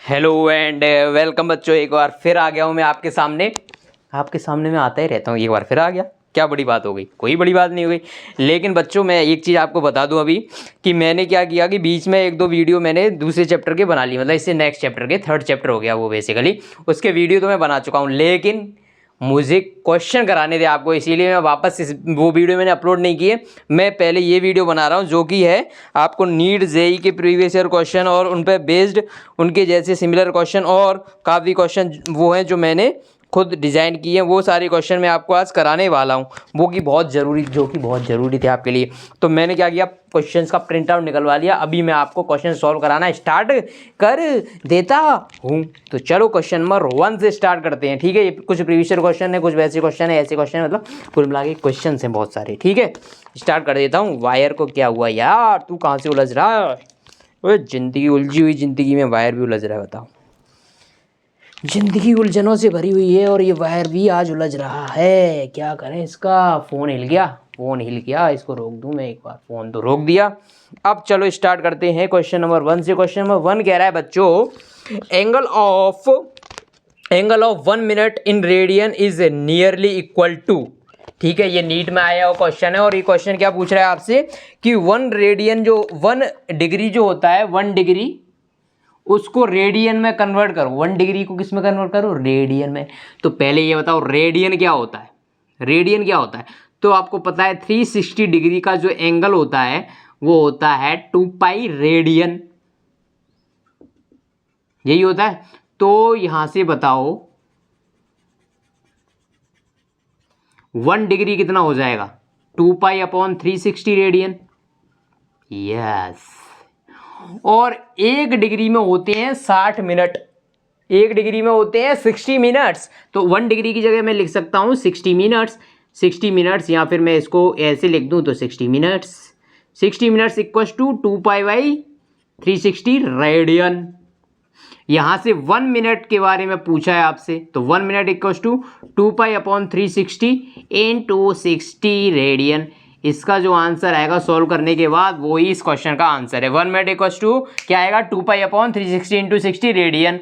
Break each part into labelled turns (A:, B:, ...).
A: Hello and welcome बच्चों। एक बार फिर आ गया हूँ मैं आपके सामने मैं आता ही रहता हूँ। एक बार फिर आ गया, क्या बड़ी बात हो गई? कोई बड़ी बात नहीं हो गई। लेकिन बच्चों मैं एक चीज़ आपको बता दूँ अभी कि मैंने क्या किया कि बीच में एक दो वीडियो मैंने दूसरे चैप्टर के बना ली, मतलब इससे नेक्स्ट चैप्टर के थर्ड चैप्टर हो गया वो बेसिकली, उसके वीडियो तो मैं बना चुका हूँ। लेकिन मुझे क्वेश्चन कराने थे आपको, इसीलिए मैं वापस वो वीडियो मैंने अपलोड नहीं किए। मैं पहले ये वीडियो बना रहा हूँ जो कि है आपको नीट जेई के प्रीवियस ईयर क्वेश्चन और उन पर बेस्ड उनके जैसे सिमिलर क्वेश्चन और काफ़ी क्वेश्चन वो हैं जो मैंने खुद डिज़ाइन किए हैं, वो सारे क्वेश्चन मैं आपको आज कराने वाला हूँ, जो कि बहुत ज़रूरी थे आपके लिए। तो मैंने क्या किया, क्वेश्चंस का प्रिंट आउट निकलवा लिया। अभी मैं आपको क्वेश्चन सॉल्व कराना स्टार्ट कर देता हूँ। तो चलो क्वेश्चन नंबर 1 से स्टार्ट करते हैं, ठीक है। ये कुछ प्रीवियस ईयर क्वेश्चन है, कुछ वैसे क्वेश्चन है, ऐसे क्वेश्चन है, मतलब कुल मिला के क्वेश्चन हैं बहुत सारे, ठीक है। स्टार्ट कर देता हूँ। वायर को क्या हुआ यार, तू कहाँ से उलझ रहा है? जिंदगी उलझी हुई जिंदगी में वायर भी उलझ रहा है, बताओ। जिंदगी उलझनों से भरी हुई है और ये वायर भी आज उलझ रहा है, क्या करें इसका। फ़ोन हिल गया, इसको रोक दूं मैं एक बार। फ़ोन तो रोक दिया। अब चलो स्टार्ट करते हैं क्वेश्चन नंबर 1 से। क्वेश्चन नंबर 1 कह रहा है बच्चों, angle of 1 minute in radian is nearly equal to. ठीक है, ये नीट में आया हुआ क्वेश्चन है। और ये क्वेश्चन क्या पूछ रहा है आपसे कि 1 रेडियन जो 1 डिग्री जो होता है, 1 डिग्री उसको रेडियन में कन्वर्ट करो। 1 डिग्री को किस में कन्वर्ट करो? रेडियन में। तो पहले ये बताओ रेडियन क्या होता है। रेडियन क्या होता है? तो आपको पता है 360 डिग्री का जो एंगल होता है वो होता है 2 पाई रेडियन, यही होता है। तो यहां से बताओ 1 डिग्री कितना हो जाएगा? 2 पाई अपॉन 360 रेडियन। यस। और 1 डिग्री में होते हैं 60 मिनट, 1 डिग्री में होते हैं 60 मिनट्स। तो 1 डिग्री की जगह मैं लिख सकता हूँ 60 मिनट्स, 60 मिनट्स, या फिर मैं इसको ऐसे लिख दूँ तो 60 minutes, 60 minutes equal to 2 pi by 360 radian. यहाँ से 1 मिनट के बारे में पूछा है आपसे, तो 1 minute equal to 2 pi upon 360 into 60 radian. इसका जो आंसर आएगा सॉल्व करने के बाद वो ही इस क्वेश्चन का आंसर है। 1 मिनट इक्वल टू क्या आएगा? 2 पाई अपॉन 360 इंटू 60 रेडियन,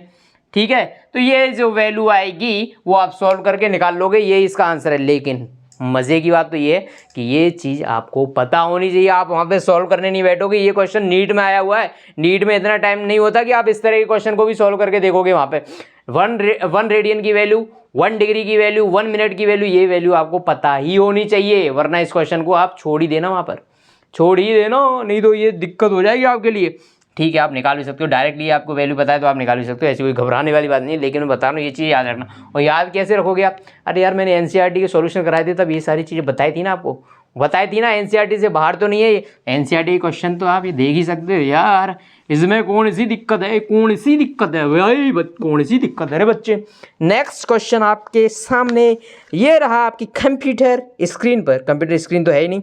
A: ठीक है। तो ये जो वैल्यू आएगी वो आप सॉल्व करके निकाल लोगे, ये इसका आंसर है। लेकिन मज़े की बात तो ये है कि ये चीज़ आपको पता होनी चाहिए। आप वहाँ पे सॉल्व करने नहीं बैठोगे। ये क्वेश्चन नीट में आया हुआ है, नीट में इतना टाइम नहीं होता कि आप इस तरह के क्वेश्चन को भी सॉल्व करके देखोगे। वहाँ पे 1 रेडियन की वैल्यू, 1 डिग्री की वैल्यू, 1 मिनट की वैल्यू, ये वैल्यू आपको पता ही होनी चाहिए, वरना इस क्वेश्चन को आप छोड़ ही देना, वहाँ पर छोड़ ही देना, नहीं तो ये दिक्कत हो जाएगी आपके लिए। ठीक है, आप निकाल भी सकते हो डायरेक्टली, आपको वैल्यू पता है तो आप निकाल भी सकते हो, ऐसी कोई घबराने वाली बात नहीं है। लेकिन मैं बता रहा हूँ ये चीज़ याद रखना। और याद कैसे रखोगे आप? अरे यार मैंने एनसीईआरटी के सॉल्यूशन कराए थे, तब ये सारी चीज़ें बताई थी ना आपको, बताई थी ना। एनसीईआरटी से बाहर तो नहीं है ये, एनसीईआरटी के क्वेश्चन तो आप ये देख ही सकते हो यार। इसमें कौन सी दिक्कत है, कौन सी दिक्कत है भाई, कौन सी दिक्कत है रे बच्चे। नेक्स्ट क्वेश्चन आपके सामने ये रहा आपकी कंप्यूटर स्क्रीन पर। कंप्यूटर स्क्रीन तो है ही नहीं,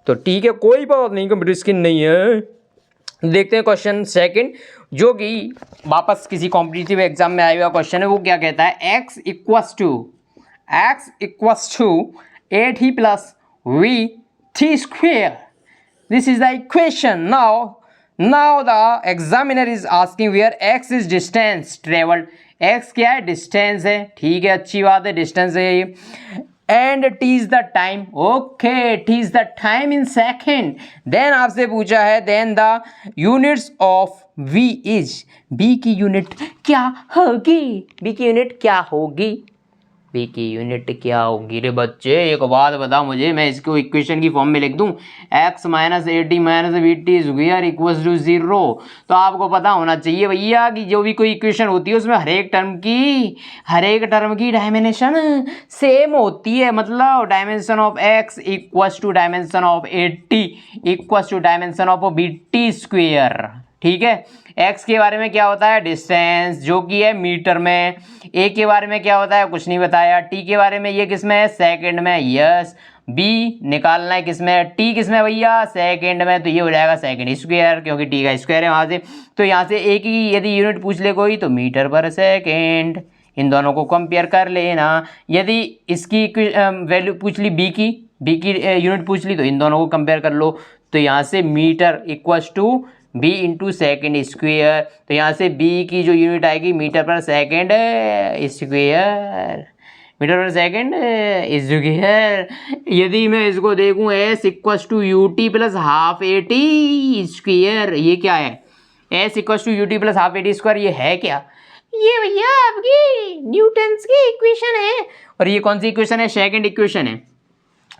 A: तो ठीक है कोई बात नहीं, कंप्यूटर स्क्रीन नहीं है। देखते हैं क्वेश्चन सेकंड, जो कि वापस किसी कॉम्पिटिटिव एग्जाम में आया हुआ क्वेश्चन है। वो क्या कहता है? x equals to 8 plus V T square, this is the equation. Now the examiner is asking where x is distance travelled. x क्या है? डिस्टेंस है, ठीक है, अच्छी बात है, डिस्टेंस है ये। And t is the time, okay, t is the time in second. Then आपसे पूछा है then the units of v is, b की यूनिट क्या होगी? b की यूनिट क्या होगी? b की यूनिट क्या होगी रे बच्चे? एक बात बता मुझे, मैं इसको इक्वेशन की फॉर्म में लिख दूं, x minus 80 minus bt is where equals to 0। तो आपको पता होना चाहिए भैया कि जो भी कोई इक्वेशन होती है उसमें हर एक टर्म की डायमेंशन सेम होती है। मतलब dimension of x equals to dimension of 80 equals to dimension of bt square, ठीक है। x के बारे में क्या होता है? डिस्टेंस, जो कि है मीटर में। a के बारे में क्या होता है? कुछ नहीं बताया। t के बारे में ये किस में है? सेकंड में, यस। b निकालना है किस में? t किस में भैया? सेकंड में, तो ये हो जाएगा सेकंड स्क्वायर, क्योंकि t का स्क्वायर है वहाँ से। तो यहाँ से a की यदि यूनिट पूछ ले कोई तो मीटर पर सेकेंड, इन दोनों को कंपेयर कर लेना। यदि इसकी वैल्यू पूछ ली b की यूनिट पूछ ली तो इन दोनों को कंपेयर कर लो। तो यहाँ से metre equals to B into second square, तो यहाँ से बी की जो यूनिट आएगी मीटर पर सेकेंड स्क्वेयर, मीटर पर सेकेंड स्क्वेयर। यदि मैं इसको देखूँ S equals to U T plus half A T square, ये क्या है, S equals to U T plus half A T square, ये है क्या, ये भैया आपकी न्यूटन्स की इक्वेशन है। और ये कौन सी इक्वेशन है, सेकंड इक्वेशन है,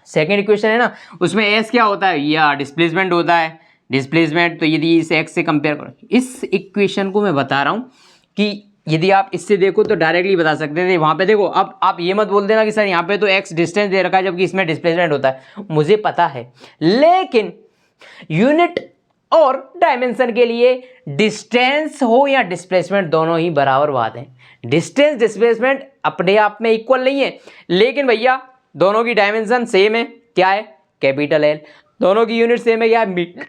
A: सेकंड इक्वेशन है ना, उसमें एस क्या होता है, या डिस्प्लेसमेंट होता है, डिस्प्लेसमेंट। तो यदि इस एक्स से कंपेयर करो, इस इक्वेशन को मैं बता रहा हूँ कि यदि आप इससे देखो तो डायरेक्टली बता सकते थे। वहाँ पे देखो, अब आप ये मत बोल देना कि सर यहाँ पे तो एक्स डिस्टेंस दे रखा है जबकि इसमें डिस्प्लेसमेंट होता है, मुझे पता है, लेकिन यूनिट और डायमेंशन के लिए डिस्टेंस हो या डिस्प्लेसमेंट दोनों ही बराबर बात है। डिस्टेंस डिस्प्लेसमेंट अपने आप में इक्वल नहीं है, लेकिन भैया दोनों की डायमेंशन सेम है, क्या है, कैपिटल एल। दोनों की यूनिट सेम है, क्या है,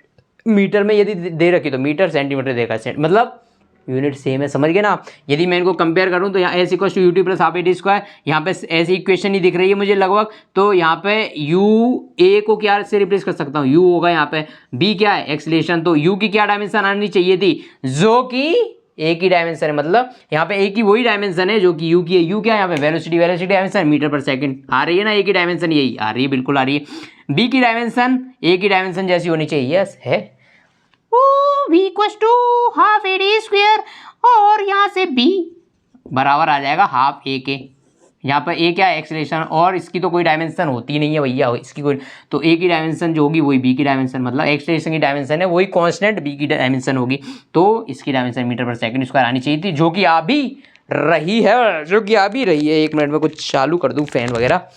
A: मीटर में यदि दे रखी तो मीटर, सेंटीमीटर देखा मतलब यूनिट सेम है, समझ गए ना। यदि मैं इनको कंपेयर करूं तो यहाँ S equal to U T plus half A T square, यहाँ पे ऐसी इक्वेशन ही दिख रही है मुझे लगभग, तो यहाँ पे यू ए को क्या से रिप्लेस कर सकता हूँ, यू होगा यहाँ पे, बी क्या है एक्सलेशन, तो यू की क्या डायमेंशन आनी चाहिए थी, जो कि ए की डायमेंशन है, मतलब यहाँ पे ए की वही डायमेंशन है जो कि यू की है। यू क्या है यहाँ पे, वेलोसिटी, वेलोसिटी डायमेंशन मीटर पर सेकंड आ रही है ना, ए की डायमेंशन यही आ रही है, बिल्कुल आ रही है। बी की डायमेंशन ए की डायमेंशन जैसी होनी चाहिए, यस है, oh v equal to half A D square, और यहाँ से b बराबर आ जाएगा हाफ ए के। यहाँ पर a क्या है एक्सेलरेशन, और इसकी तो कोई डायमेंशन होती नहीं है भैया, इसकी कोई, तो a की डायमेंशन जो होगी वही b की डायमेंशन, मतलब एक्सेलरेशन की डायमेंशन है वही कांस्टेंट b की डायमेंशन होगी, तो इसकी डायमेंशन मीटर पर सेकंड स्क्वायर आनी चाहिए थी, जो कि आ भी रही है, जो कि आ भी रही है। एक मिनट में कुछ चालू कर दूँ फैन वगैरह,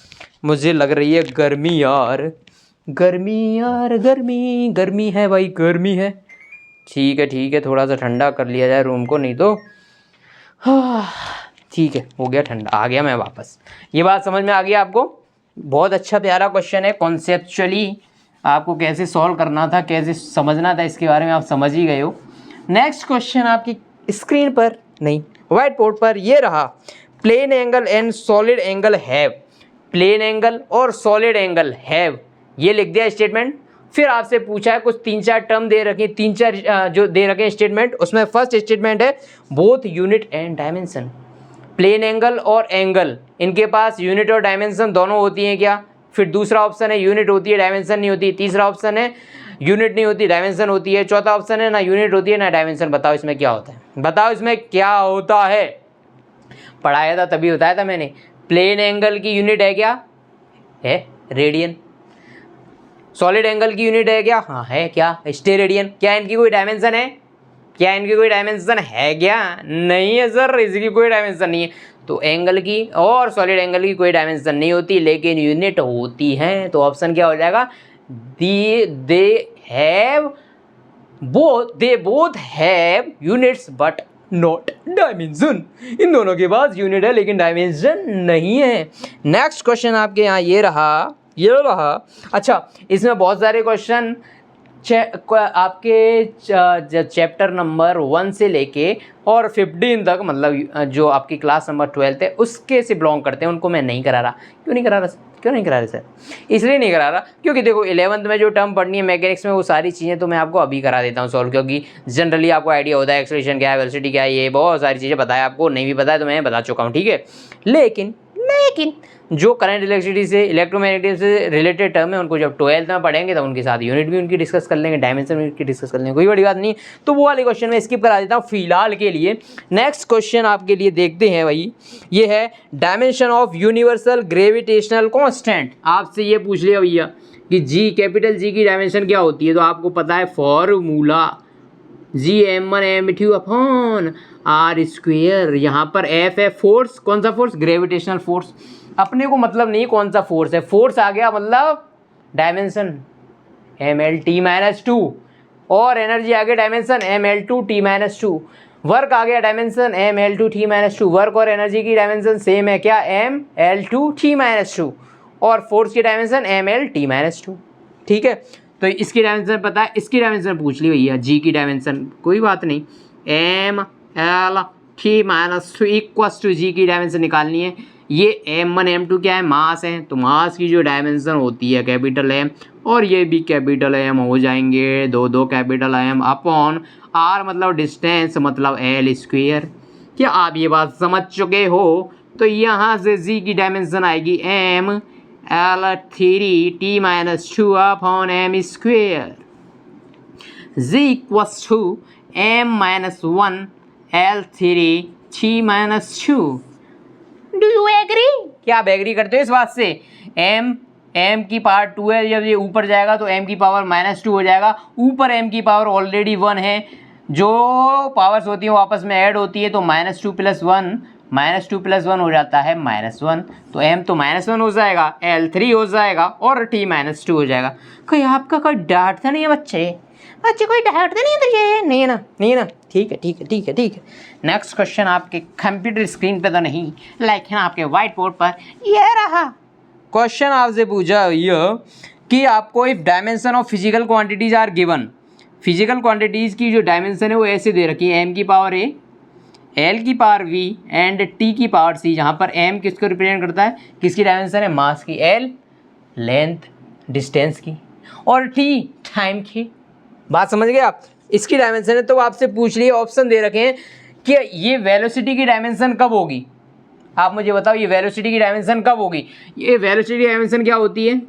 A: मुझे लग रही है गर्मी यार, गर्मी यार, गर्मी गर्मी है भाई, गर्मी है। ठीक है, थोड़ा सा ठंडा कर लिया जाए रूम को, नहीं तो ठीक है, हो गया ठंडा, आ गया मैं वापस। ये बात समझ में आ गई आपको, बहुत अच्छा प्यारा क्वेश्चन है, कॉन्सेप्चुअली आपको कैसे सॉल्व करना था, कैसे समझना था, इसके बारे में आप समझ ही गए हो। नेक्स्ट क्वेश्चन आपकी स्क्रीन पर नहीं, व्हाइट बोर्ड पर ये रहा, plane angle and solid angle have, plane angle और सॉलिड एंगल हैव, ये लिख दिया स्टेटमेंट। फिर आपसे पूछा है कुछ 3-4 टर्म दे रखे, 3-4 जो दे रखे हैं स्टेटमेंट, उसमें फर्स्ट स्टेटमेंट है both unit and dimension. Plane angle और एंगल, इनके पास यूनिट और डायमेंशन दोनों होती हैं क्या। फिर दूसरा ऑप्शन है यूनिट होती है डायमेंशन नहीं होती, तीसरा ऑप्शन है यूनिट नहीं होती डायमेंशन होती है, चौथा ऑप्शन है ना यूनिट होती है ना डायमेंशन। बताओ इसमें क्या होता है, बताओ इसमें क्या होता है। पढ़ाया था तभी बताया था मैंने, प्लेन एंगल की यूनिट है क्या, है रेडियन। सॉलिड एंगल की यूनिट है क्या, हाँ है, क्या स्टेरेडियन। क्या इनकी कोई डायमेंशन है, क्या इनकी कोई डायमेंशन है क्या, नहीं है सर, इसकी कोई डायमेंशन नहीं है। तो एंगल की और सॉलिड एंगल की कोई डायमेंशन नहीं होती, लेकिन यूनिट होती है। तो ऑप्शन क्या हो जाएगा, they both have units but not dimension. इन दोनों के पास यूनिट है लेकिन डायमेंशन नहीं है। नेक्स्ट क्वेश्चन आपके यहाँ ये रहा। अच्छा, इसमें बहुत सारे क्वेश्चन आपके चैप्टर नंबर 1 से लेके और 15 तक, मतलब जो आपकी क्लास नंबर 12 है उसके से बिलोंग करते हैं, उनको मैं नहीं करा रहा। क्यों नहीं करा रहा सर, इसलिए नहीं करा रहा क्योंकि देखो 11th में जो टर्म पढ़नी है मैकेनिक्स में, वो सारी चीज़ें तो मैं आपको अभी करा देता हूँ सॉल्व, क्योंकि जनरली आपको आइडिया होता है एक्सेलरेशन क्या है, वेलोसिटी क्या है, ये बहुत सारी चीज़ें पता है आपको। नहीं भी पता है तो मैं बता चुका हूँ, ठीक है। लेकिन जो करंट इलेक्ट्रिसिटी से, इलेक्ट्रोमैग्नेटिज्म से रिलेटेड टर्म है, उनको जब 12th में पढ़ेंगे तो उनके साथ यूनिट भी उनकी डिस्कस कर लेंगे, डायमेंशन भी उनकी डिस्कस कर लेंगे, कोई बड़ी बात नहीं। तो वो वाले क्वेश्चन में स्किप करा देता हूँ फिलहाल के लिए। नेक्स्ट क्वेश्चन आपके लिए देखते हैं भाई, ये है dimension of universal gravitational constant. आपसे ये पूछ लिया भैया कि जी, कैपिटल जी की डायमेंशन क्या होती है, तो आपको पता है formula Gm1m2 upon are square. यहाँ पर एफ है फोर्स, कौन सा फोर्स, ग्रेविटेशनल फोर्स। अपने को मतलब नहीं कौन सा फोर्स है, फोर्स आ गया मतलब डायमेंशन mlt-2, और एनर्जी आ गया डायमेंशन ml2t-2, वर्क आ गया डायमेंशन ml2t-2। वर्क और एनर्जी की डायमेंशन सेम है क्या, ml2t-2, और फोर्स की डायमेंशन mlt-2, ठीक है। तो इसकी डायमेंशन पता है, इसकी डायमेंशन पूछ ली भैया, जी की डायमेंशन कोई बात नहीं, ml t-2 इक्वल्स टू जी की डायमेंशन निकालनी है। ये m1 m2 क्या है, मास है, तो मास की जो डायमेंशन होती है कैपिटल M और ये भी कैपिटल M हो जाएंगे, दो कैपिटल M अपॉन r मतलब डिस्टेंस मतलब l स्क्वेयर। क्या आप ये बात समझ चुके हो? तो यहाँ से z की डायमेंशन आएगी m L3t-2 upon m square z equals to m-1 L3t-2। Do you agree? क्या आप एग्री करते हो इस बात से? m की पावर 2 है, जब ये ऊपर जाएगा तो m की पावर -2 हो जाएगा, ऊपर m की पावर ऑलरेडी 1 है, जो पावर्स होती हैं वापस में ऐड होती है, तो -2 + 1 हो जाता है -1, तो m तो -1 हो जाएगा, L3 हो जाएगा और t-2 हो जाएगा। कोई आपका कोई डांटता नहीं है बच्चे? बच्चे कोई डांटता नहीं है तुझे? नहीं है ना, नहीं है ना? ठीक है। नेक्स्ट क्वेश्चन आपके कंप्यूटर स्क्रीन पे तो नहीं, लेकिन आपके व्हाइट बोर्ड पर ये रहा। क्वेश्चन आपसे पूछा ये कि आपको if dimension of physical quantities are given, physical quantities की जो डायमेंशन है वो ऐसे दे रखी है, m की पावर a, l की पावर v एंड t की पावर c, जहाँ पर m किसको रिप्रेजेंट करता है, किसकी डायमेंशन है, मास की, l लेंथ डिस्टेंस की और t टाइम की। बात समझ गए आप? इसकी डायमेंशन है, तो आपसे पूछ लिए ऑप्शन दे रखे हैं कि ये वेलोसिटी की डायमेंशन कब होगी। आप मुझे बताओ ये वेलोसिटी की डायमेंशन कब होगी। ये वेलोसिटी की डायमेंशन क्या होती है,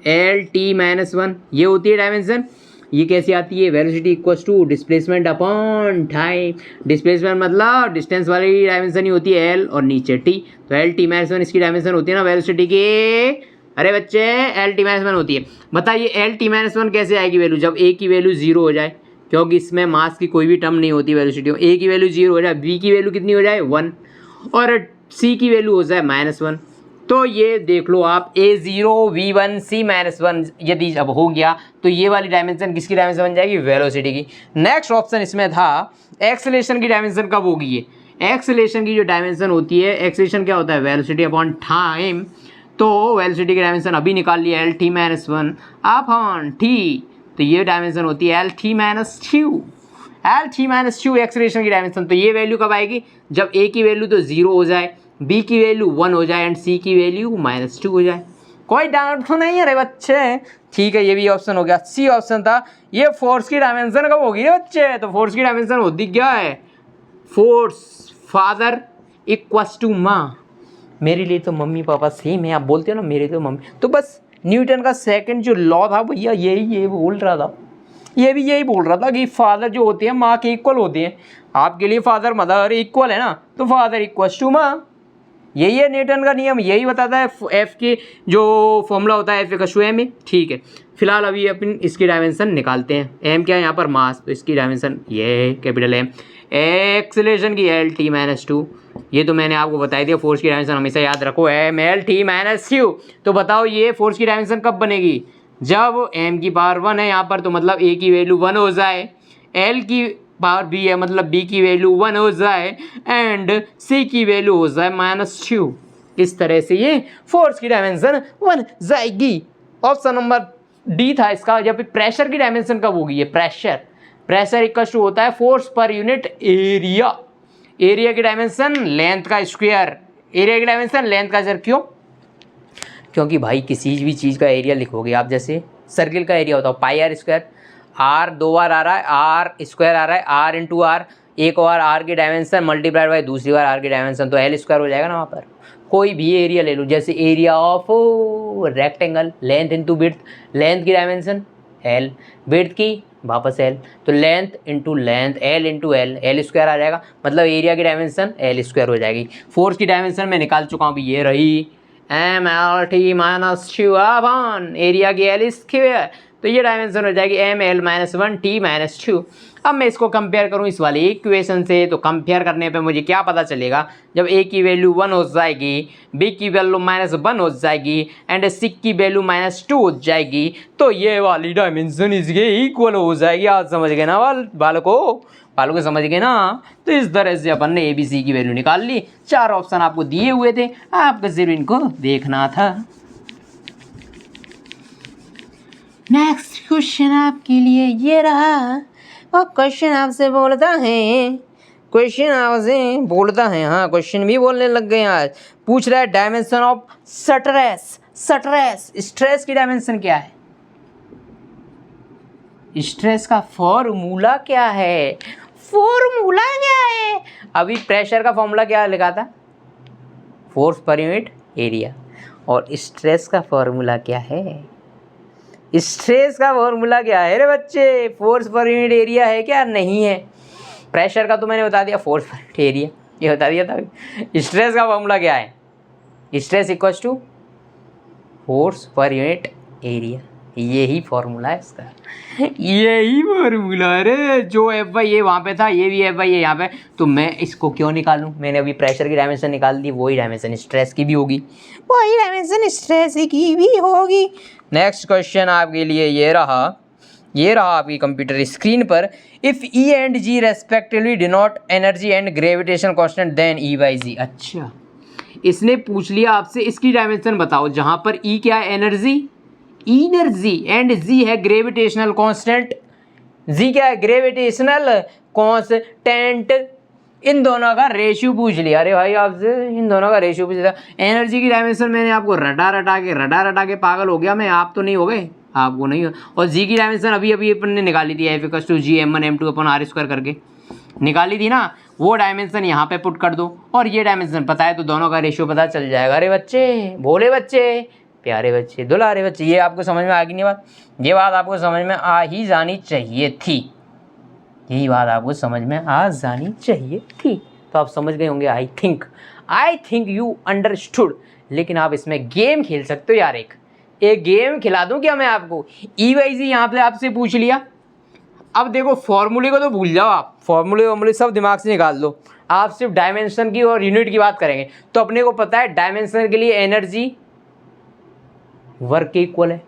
A: L-t-1, ये होती है डायमेंशन। ये कैसे आती है, velocity equals to displacement upon time. Displacement मतलब डिस्टेंस वाली डायमेंशन ही होती है L और नीचे T, तो L-t-1 इसकी डायमेंशन होती है ना वेलोसिटी की। अरे बच्चे L-t-1 होती है। बताइए L-t-1 कैसे आएगी वैल्यू, जब a की वैल्यू 0 हो जाए, क्योंकि इसमें मास की कोई भी टर्म नहीं होती वेलोसिटी में। a की वैल्यू 0 हो जाए, b की वैल्यू कितनी हो जाए 1 और c की वैल्यू हो जाए -1। तो ये देख लो आप a0 v1 c-1 यदि जब हो गया तो ये वाली डायमेंशन किसकी डायमेंशन बन जाएगी, वेलोसिटी की। नेक्स्ट ऑप्शन इसमें था एक्सेलरेशन की डायमेंशन कब होगी। ये एक्सेलरेशन की जो डायमेंशन होती है, एक्सेलरेशन क्या होता है, वेलोसिटी अपॉन टाइम। तो वेलोसिटी की डायमेंशन अभी निकाल लिया L-t-1 अपॉन t, तो ये डायमेंशन होती है L-t-2। L-t-2 एक्सेलरेशन की डायमेंशन। तो ये वैल्यू कब आएगी, जब a की वैल्यू तो 0 हो जाए, b की वैल्यू 1 हो जाए एंड c की वैल्यू -2 हो जाए। कोई डाउट तो नहीं है रे बच्चे? ठीक है, ये भी ऑप्शन हो गया। सी ऑप्शन था, ये फोर्स की डायमेंशन कब होगी बच्चे। तो फोर्स की डायमेंशन होती क्या है, फोर्स फादर इक्वल्स टू माँ। मेरे लिए तो मम्मी पापा सेम है, आप बोलते हो ना मेरे तो मम्मी, तो बस न्यूटन का सेकंड जो लॉ था भैया ये बोल रहा था, ये भी यही बोल रहा था कि फादर जो होते हैं माँ के इक्वल होते हैं। आपके लिए फादर मदर इक्वल है ना, तो फादर इक्वल्स टू माँ, यही है न्यूटन का नियम, यही बताता है। एफ की जो फॉर्मूला होता है F = m। ठीक है, फिलहाल अभी अपन इसकी डायमेंशन निकालते हैं। m क्या है यहाँ पर, मास, तो इसकी डायमेंशन ये है कैपिटल M। एक्सेलरेशन की L-t-2, ये तो मैंने आपको बताई दिया। फोर्स की डायमेंशन हमेशा याद रखो L-t-2। तो बताओ ये फोर्स की डायमेंशन कब बनेगी, जब m की पावर 1 है यहाँ पर, तो मतलब a की वैल्यू 1 हो जाए, l की पावर b है मतलब b की वैल्यू 1 हो जाए एंड c की वैल्यू हो जाए -2। इस तरह से ये फोर्स की डायमेंशन बन जाएगी। ऑप्शन नंबर डी था इसका। जब प्रेशर की डायमेंशन कब होगी, ये प्रेशर इक्वल टू होता है फोर्स पर यूनिट एरिया। एरिया की डायमेंशन लेंथ का स्क्वायर, एरिया की डायमेंशन लेंथ का स्क्वायर। क्यों? क्योंकि भाई किसी भी चीज़ का एरिया लिखोगे आप, जैसे सर्किल का एरिया होता है πr², r 2 बार आ रहा है, r² आ रहा है, r × r, एक बार r की डायमेंशन मल्टीप्लाइड बाय दूसरी बार r की डायमेंशन, तो l² हो जाएगा ना वहाँ पर। कोई भी एरिया ले लो, जैसे area of rectangle, length into width, length की डायमेंशन l, विड्थ की वापस l, तो length into length l into l² आ जाएगा, मतलब एरिया की डायमेंशन l² हो जाएगी। फोर्स की डायमेंशन मैं निकाल चुका हूँ, ये रही m/L-t-2 अपॉन एरिया की L², तो ये डायमेंशन हो जाएगी m/L-1t-2। अब मैं इसको कंपेयर करूँ इस वाले इक्वेशन से, तो कंपेयर करने पे मुझे क्या पता चलेगा, जब a की वैल्यू 1 हो जाएगी, b की वैल्यू -1 हो जाएगी एंड c की वैल्यू -2 हो जाएगी, तो ये वाली डायमेंशन इसके इक्वल हो जाएगी। आज समझ गए ना बालों को समझ गए ना। तो इस तरह से अपन ने ABC की वैल्यू निकाल ली। 4 ऑप्शन आपको दिए हुए थे, आपको सिर्फ इनको देखना था। नेक्स्ट क्वेश्चन आपके लिए ये रहा, और क्वेश्चन आपसे बोलता है क्वेश्चन आपसे बोलता है, हाँ क्वेश्चन भी बोलने लग गए आज। पूछ रहा है डायमेंशन ऑफ स्ट्रेस। स्ट्रेस की डायमेंशन क्या है? स्ट्रेस का फॉर्मूला क्या है? अभी प्रेशर का फॉर्मूला क्या लिखा था? फोर्स पर यूनिट एरिया। और स्ट्रेस का फॉर्मूला क्या है? स्ट्रेस का फॉर्मूला क्या है रे बच्चे? फोर्स पर यूनिट एरिया है क्या? नहीं है। प्रेशर का तो मैंने बता दिया, फोर्स पर यूनिट एरिया ये बता दिया था। स्ट्रेस का फॉर्मूला क्या है? स्ट्रेस इक्वल्स टू फोर्स पर यूनिट एरिया। यही फॉर्मूला है इसका, यही फॉर्मूला है। जो एफ बाई ये वहाँ पे था, ये भी एफ बाई ये यहाँ पे, तो मैं इसको क्यों निकालूं? मैंने अभी प्रेशर की डायमेंशन निकाल दी, वही डायमेंशन स्ट्रेस की भी होगी, वही डायमेंशन स्ट्रेस की भी होगी। नेक्स्ट क्वेश्चन आपके लिए ये रहा आपकी कंप्यूटर स्क्रीन पर। If E and G respectively denote energy and gravitation constant then E by G. अच्छा, इसने पूछ लिया आपसे इसकी डायमेंशन बताओ, जहाँ पर ई क्या है? एनर्जी एंड जी है ग्रेविटेशनल कांस्टेंट। जी क्या है? Gravitational constant. इन दोनों का रेशियो पूछ लिया। अरे भाई आपसे इन दोनों का रेशियो पूछ लिया। एनर्जी की डायमेंशन मैंने आपको रटा के पागल हो गया मैं, आप तो नहीं हो गए, आपको नहीं हो। और जी की डायमेंशन अभी अपन ने निकाली थी, F equals to G m1 m2 अपन r स्क्वायर करके निकाली थी ना, वो डायमेंशन यहाँ पे पुट कर दो और ये डायमेंशन पता है तो दोनों का रेशियो पता चल जाएगा। अरे बच्चे, भोले बच्चे, प्यारे बच्चे, दुलारे बच्चे, ये आपको समझ में आ गई नहीं बात? ये बात आपको समझ में आ ही जानी चाहिए थी, यही बात आपको समझ में आ जानी चाहिए थी। तो आप समझ गए होंगे, आई थिंक यू अंडरस्टूड। लेकिन आप इसमें गेम खेल सकते हो यार। एक गेम खिला दूं क्या मैं आपको? ई बाई जी यहाँ पे आपसे पूछ लिया। अब देखो फॉर्मूले को तो भूल जाओ आप, फॉर्मूले सब दिमाग से निकाल दो। आप सिर्फ डायमेंशन की और यूनिट की बात करेंगे तो अपने को पता है डायमेंशन के लिए एनर्जी वर्क के इक्वल है।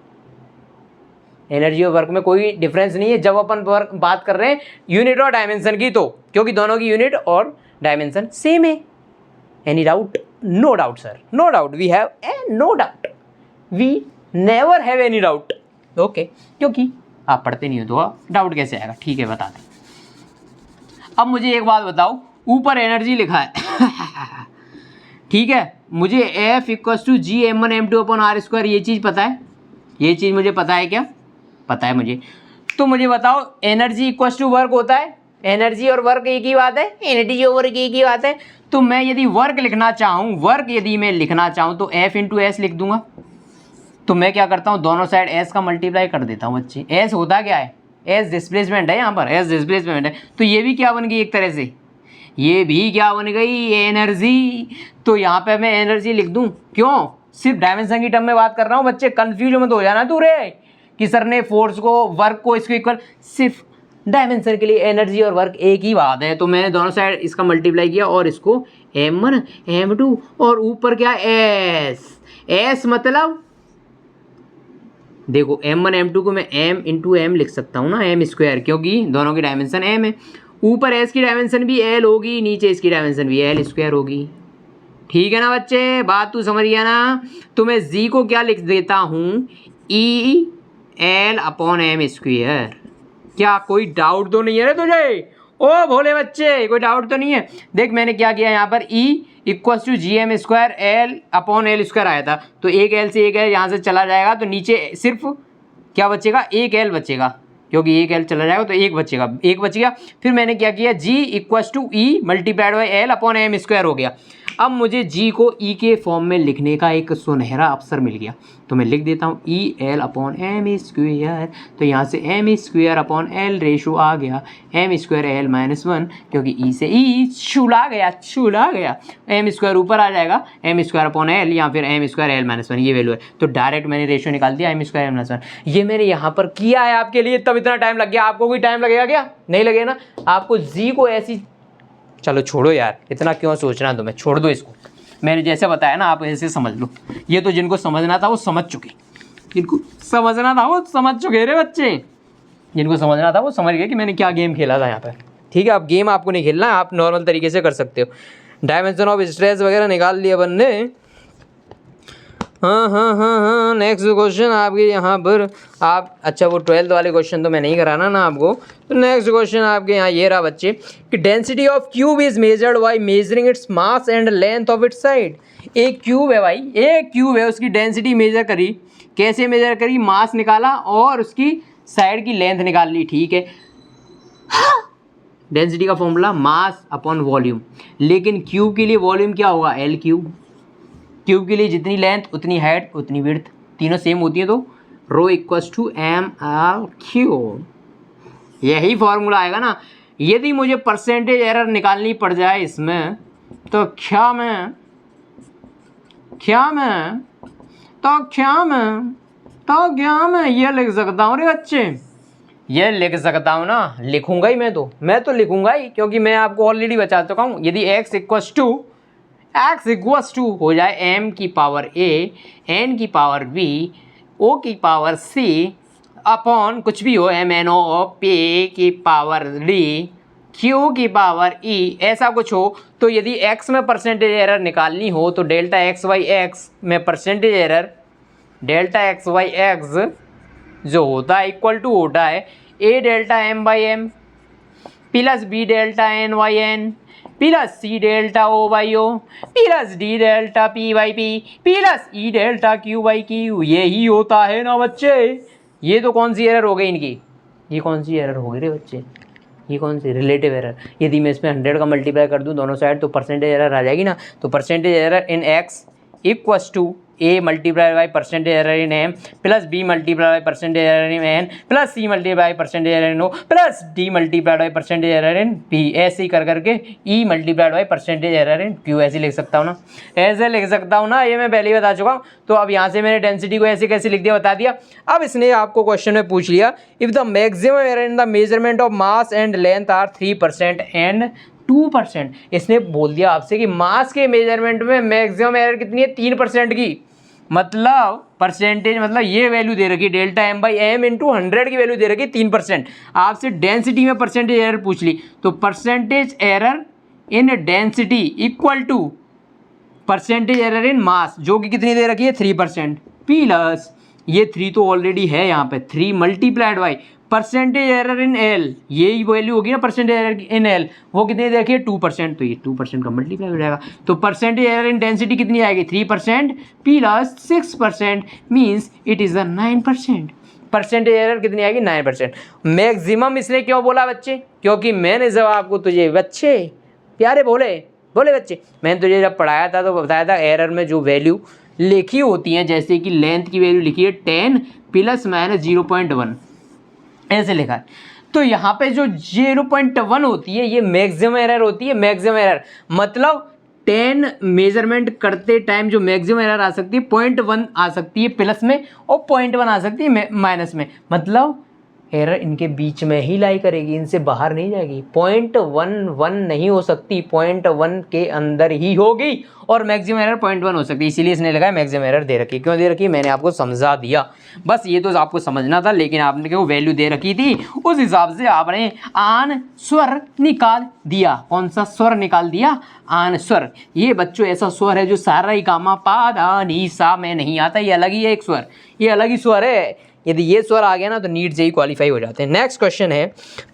A: एनर्जी और वर्क में कोई डिफरेंस नहीं है जब अपन वर्क बात कर रहे हैं यूनिट और डायमेंशन की, तो क्योंकि दोनों की यूनिट और डायमेंशन सेम है। Any doubt? No doubt sir, no doubt, we have no doubt, we never have any doubt. Okay, क्योंकि आप पढ़ते नहीं हो तो डाउट कैसे आएगा? ठीक है, बता दें। अब मुझे एक बात बताओ, ऊपर एनर्जी लिखा है ठीक है, मुझे F equals to G m1 m2 upon r square ये चीज़ पता है, ये चीज़ मुझे पता है। क्या पता है मुझे? तो मुझे बताओ एनर्जी इक्वल्स टू वर्क होता है। एनर्जी और वर्क एक ही बात है, एनर्जी और वर्क एक ही बात है। तो मैं यदि वर्क लिखना चाहूँ, तो F इंटू एस लिख दूंगा। तो मैं क्या करता हूँ, दोनों साइड एस का मल्टीप्लाई कर देता हूँ बच्चे। एस होता क्या है? एस डिस्प्लेसमेंट है, यहाँ पर एस डिस्प्लेसमेंट है। तो ये भी क्या बन गई एक तरह से, ये भी क्या बन गई? एनर्जी। तो यहाँ पे मैं एनर्जी लिख दूँ, क्यों? सिर्फ डायमेंशन की टर्म में बात कर रहा हूँ बच्चे, कंफ्यूज मत हो जाना तू रे कि सर ने फोर्स को, वर्क को इसको इक्वल। सिर्फ डायमेंशन के लिए एनर्जी और वर्क एक ही बात है। तो मैंने दोनों साइड इसका मल्टीप्लाई किया और इसको m1 m2 और ऊपर क्या एस मतलब देखो m1 m2 को मैं m इंटू एम लिख सकता हूँ ना, m स्क्वायर, क्योंकि दोनों की डायमेंशन m है। ऊपर s की डायमेंशन भी l होगी, नीचे इसकी डायमेंशन भी l स्क्वायर होगी। ठीक है ना बच्चे, बात तू समझ गया ना? तो मैं z को क्या लिख देता हूँ, E L upon M square. क्या कोई डाउट तो नहीं है रे तुझे? ओ भोले बच्चे, कोई डाउट तो नहीं है? देख मैंने क्या किया यहाँ पर, E equals to G M square L upon L square आया था, तो एक एल से एक एल यहाँ से चला जाएगा, तो नीचे सिर्फ क्या बचेगा? एक एल बचेगा, क्योंकि एक एल चला जाएगा तो एक बचेगा, एक बच गया। फिर मैंने क्या किया, G equals to E multiplied by L upon M square हो गया। अब मुझे जी को ई के फॉर्म में लिखने का एक सुनहरा अवसर मिल गया, तो मैं लिख देता हूँ E L upon M square. तो यहाँ से M square upon L ratio आ गया एम स्क्वायर एल -1, क्योंकि ई से ई छुला गया। एम स्क्वायर ऊपर आ जाएगा, एम स्क्वायर अपॉन एल या फिर एम स्क्वायर एल -1 ये वैल्यू है। तो डायरेक्ट मैंने रेशो निकाल दिया एम स्क्वायर एल -1। ये मैंने यहाँ पर किया है आपके लिए, तब इतना टाइम लग गया। आपको कोई टाइम लगेगा क्या? नहीं लगेगा ना। आपको जी को ऐसी, चलो छोड़ो यार, इतना क्यों सोचना तुम्हें, छोड़ दो इसको। मैंने जैसे बताया ना, आप ऐसे समझ लो। ये तो जिनको समझना था वो समझ चुके, जिनको समझना था वो समझ चुके रे बच्चे, जिनको समझना था वो समझ गए कि मैंने क्या गेम खेला था यहाँ पर। ठीक है, अब गेम आपको नहीं खेलना, आप नॉर्मल तरीके से कर सकते हो। डायमेंशन ऑफ स्ट्रेस वगैरह निकाल लिया अपन ने। हाँ, नेक्स्ट क्वेश्चन आपके यहाँ पर आप, अच्छा वो 12th वाले क्वेश्चन तो मैं नहीं कराना ना आपको, तो नेक्स्ट क्वेश्चन आपके यहाँ ये रहा बच्चे कि density of cube is measured by measuring its mass and length of its side. एक क्यूब है भाई, एक क्यूब है, उसकी डेंसिटी मेजर करी, कैसे मेजर करी, मास निकाला और उसकी साइड की लेंथ निकाल ली, ठीक है। डेंसिटी का फॉर्मूला मास अपॉन वॉल्यूम, लेकिन क्यूब के लिए वॉल्यूम क्या होगा, एल क्यूब। क्यूब के लिए जितनी लेंथ उतनी हाइट उतनी विड्थ, तीनों सेम होती है, तो rho equals to M L cube, यही फॉर्मूला आएगा ना। यदि मुझे परसेंटेज एरर निकालनी पड़ जाए इसमें, तो क्या मैं ये लिख सकता हूँ रे बच्चे, ये लिख सकता हूँ ना, लिखूंगा ही मैं तो लिखूंगा ही, क्योंकि मैं आपको ऑलरेडी बता चुका हूँ। यदि x इक्वल्स टू हो जाए m की पावर a, n की पावर b, o की पावर c अपॉन कुछ भी हो m-n-o p की पावर d, q की पावर e, ऐसा कुछ हो, तो यदि x में परसेंटेज एरर निकालनी हो तो डेल्टा एक्स वाई एक्स में percentage error delta X by X जो होता है इक्वल टू होता है a delta m by M plus b delta n by N plus c delta o by O plus d delta p by p plus e delta q by q। यही होता है ना बच्चे। ये तो कौन सी एरर हो गई इनकी, ये कौन सी एरर हो गई रे बच्चे, ये कौन सी, रिलेटिव एरर। यदि मैं इसमें 100 का मल्टीप्लाई कर दूं दोनों साइड तो परसेंटेज एरर आ जाएगी ना। तो percentage error in x equals to a multiply by percentage error in m plus b multiply by percentage error in n plus c multiply by percentage error in o plus d multiply by percentage error in p, ऐसे ही कर करके e multiply by percentage error in q, ऐसे लिख सकता हूँ ना, ऐसे लिख सकता हूँ ना, ये मैं पहले ही बता चुका हूँ। तो अब यहाँ से मैंने डेंसिटी को ऐसे कैसे लिख दिया बता दिया। अब इसने आपको क्वेश्चन में पूछ लिया, if the maximum error in the measurement of mass and length are 3% and 2%। इसने बोल दिया आपसे कि मास के मेजरमेंट में मैक्सिमम एरर कितनी है, 3% की, मतलब परसेंटेज, मतलब ये वैल्यू दे रखी delta M by M into 100 की वैल्यू दे रखी 3%। आपसे डेंसिटी में परसेंटेज एरर पूछ ली, तो percentage error in density equal to percentage error in mass, जो कि कितनी दे रखी है 3%, प्लस ये 3 तो ऑलरेडी है यहाँ पे, 3 multiplied by percentage error in L, यही वैल्यू होगी ना परसेंटेज एरर इन एल, वो कितनी देखिए 2%, तो ये 2% का मल्टीप्लाई हो जाएगा। तो परसेंटेज एरर इन डेंसिटी कितनी आएगी 3% plus 6% means it is a 9%। Percentage error कितनी आएगी 9%। मैक्सिमम इसने क्यों बोला बच्चे, क्योंकि मैंने जब आपको तुझे बच्चे प्यारे बोले बच्चे, मैंने तुझे जब पढ़ाया था तो बताया था एरर में जो वैल्यू लिखी होती हैं, जैसे कि लेंथ की वैल्यू लिखी है 10 प्लस माइनस 0.1 ऐसे लिखा है। तो यहाँ पे जो 0.1 होती है ये मैक्सिमम एरर होती है। मैक्सिमम एरर मतलब 10 मेजरमेंट करते टाइम जो मैक्सिमम एरर आ सकती है 0.1 आ सकती है प्लस में और 0.1 आ सकती है माइनस में, मतलब एरर इनके बीच में ही लाई करेगी, इनसे बाहर नहीं जाएगी। 0.11 नहीं हो सकती, 0.1 के अंदर ही होगी, और मैक्सिमम एरर 0.1 हो सकती है। इसीलिए इसने लगाया मैक्सिमम एरर दे रखी। क्यों दे रखी मैंने आपको समझा दिया, बस ये तो आपको समझना था। लेकिन आपने क्यों वैल्यू दे रखी थी उस हिसाब से आपने आन स्वर निकाल दिया। कौन सा स्वर निकाल दिया, आन स्वर। ये बच्चों ऐसा स्वर है जो सारा ही गामा पा धा नी सा में नहीं आता, ये अलग ही है एक स्वर, ये अलग ही स्वर है। यदि ये स्वर आ गया ना तो नीट से ही क्वालिफाई हो जाते हैं। नेक्स्ट क्वेश्चन है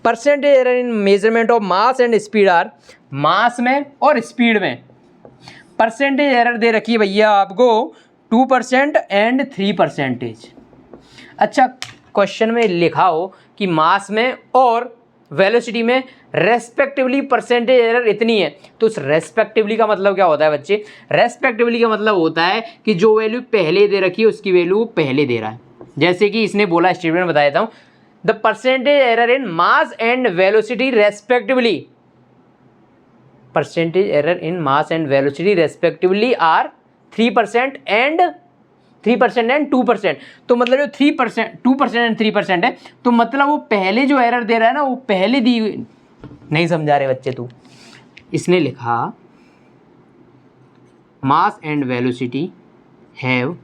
A: percentage error in measurement of mass and speed are. Mass में और स्पीड में परसेंटेज एरर दे रखी है भैया आपको 2% एंड 3%। अच्छा क्वेश्चन में लिखा हो कि मास में और वेलोसिटी में रेस्पेक्टिवली परसेंटेज एरर इतनी है, तो उस रेस्पेक्टिवली का मतलब क्या होता है बच्चे, रेस्पेक्टिवली का मतलब होता है कि जो वैल्यू पहले दे रखी है उसकी वैल्यू पहले दे रहा है। जैसे कि इसने बोला, स्टेटमेंट बता देता हूँ, the percentage error in mass and velocity respectively, percentage error in mass and velocity respectively are 3% and 2%। तो मतलब जो 3% 2% एंड 3% है, तो मतलब वो पहले जो एरर दे रहा है ना वो पहले दी, नहीं समझा रहे बच्चे तू। इसने लिखा mass and velocity have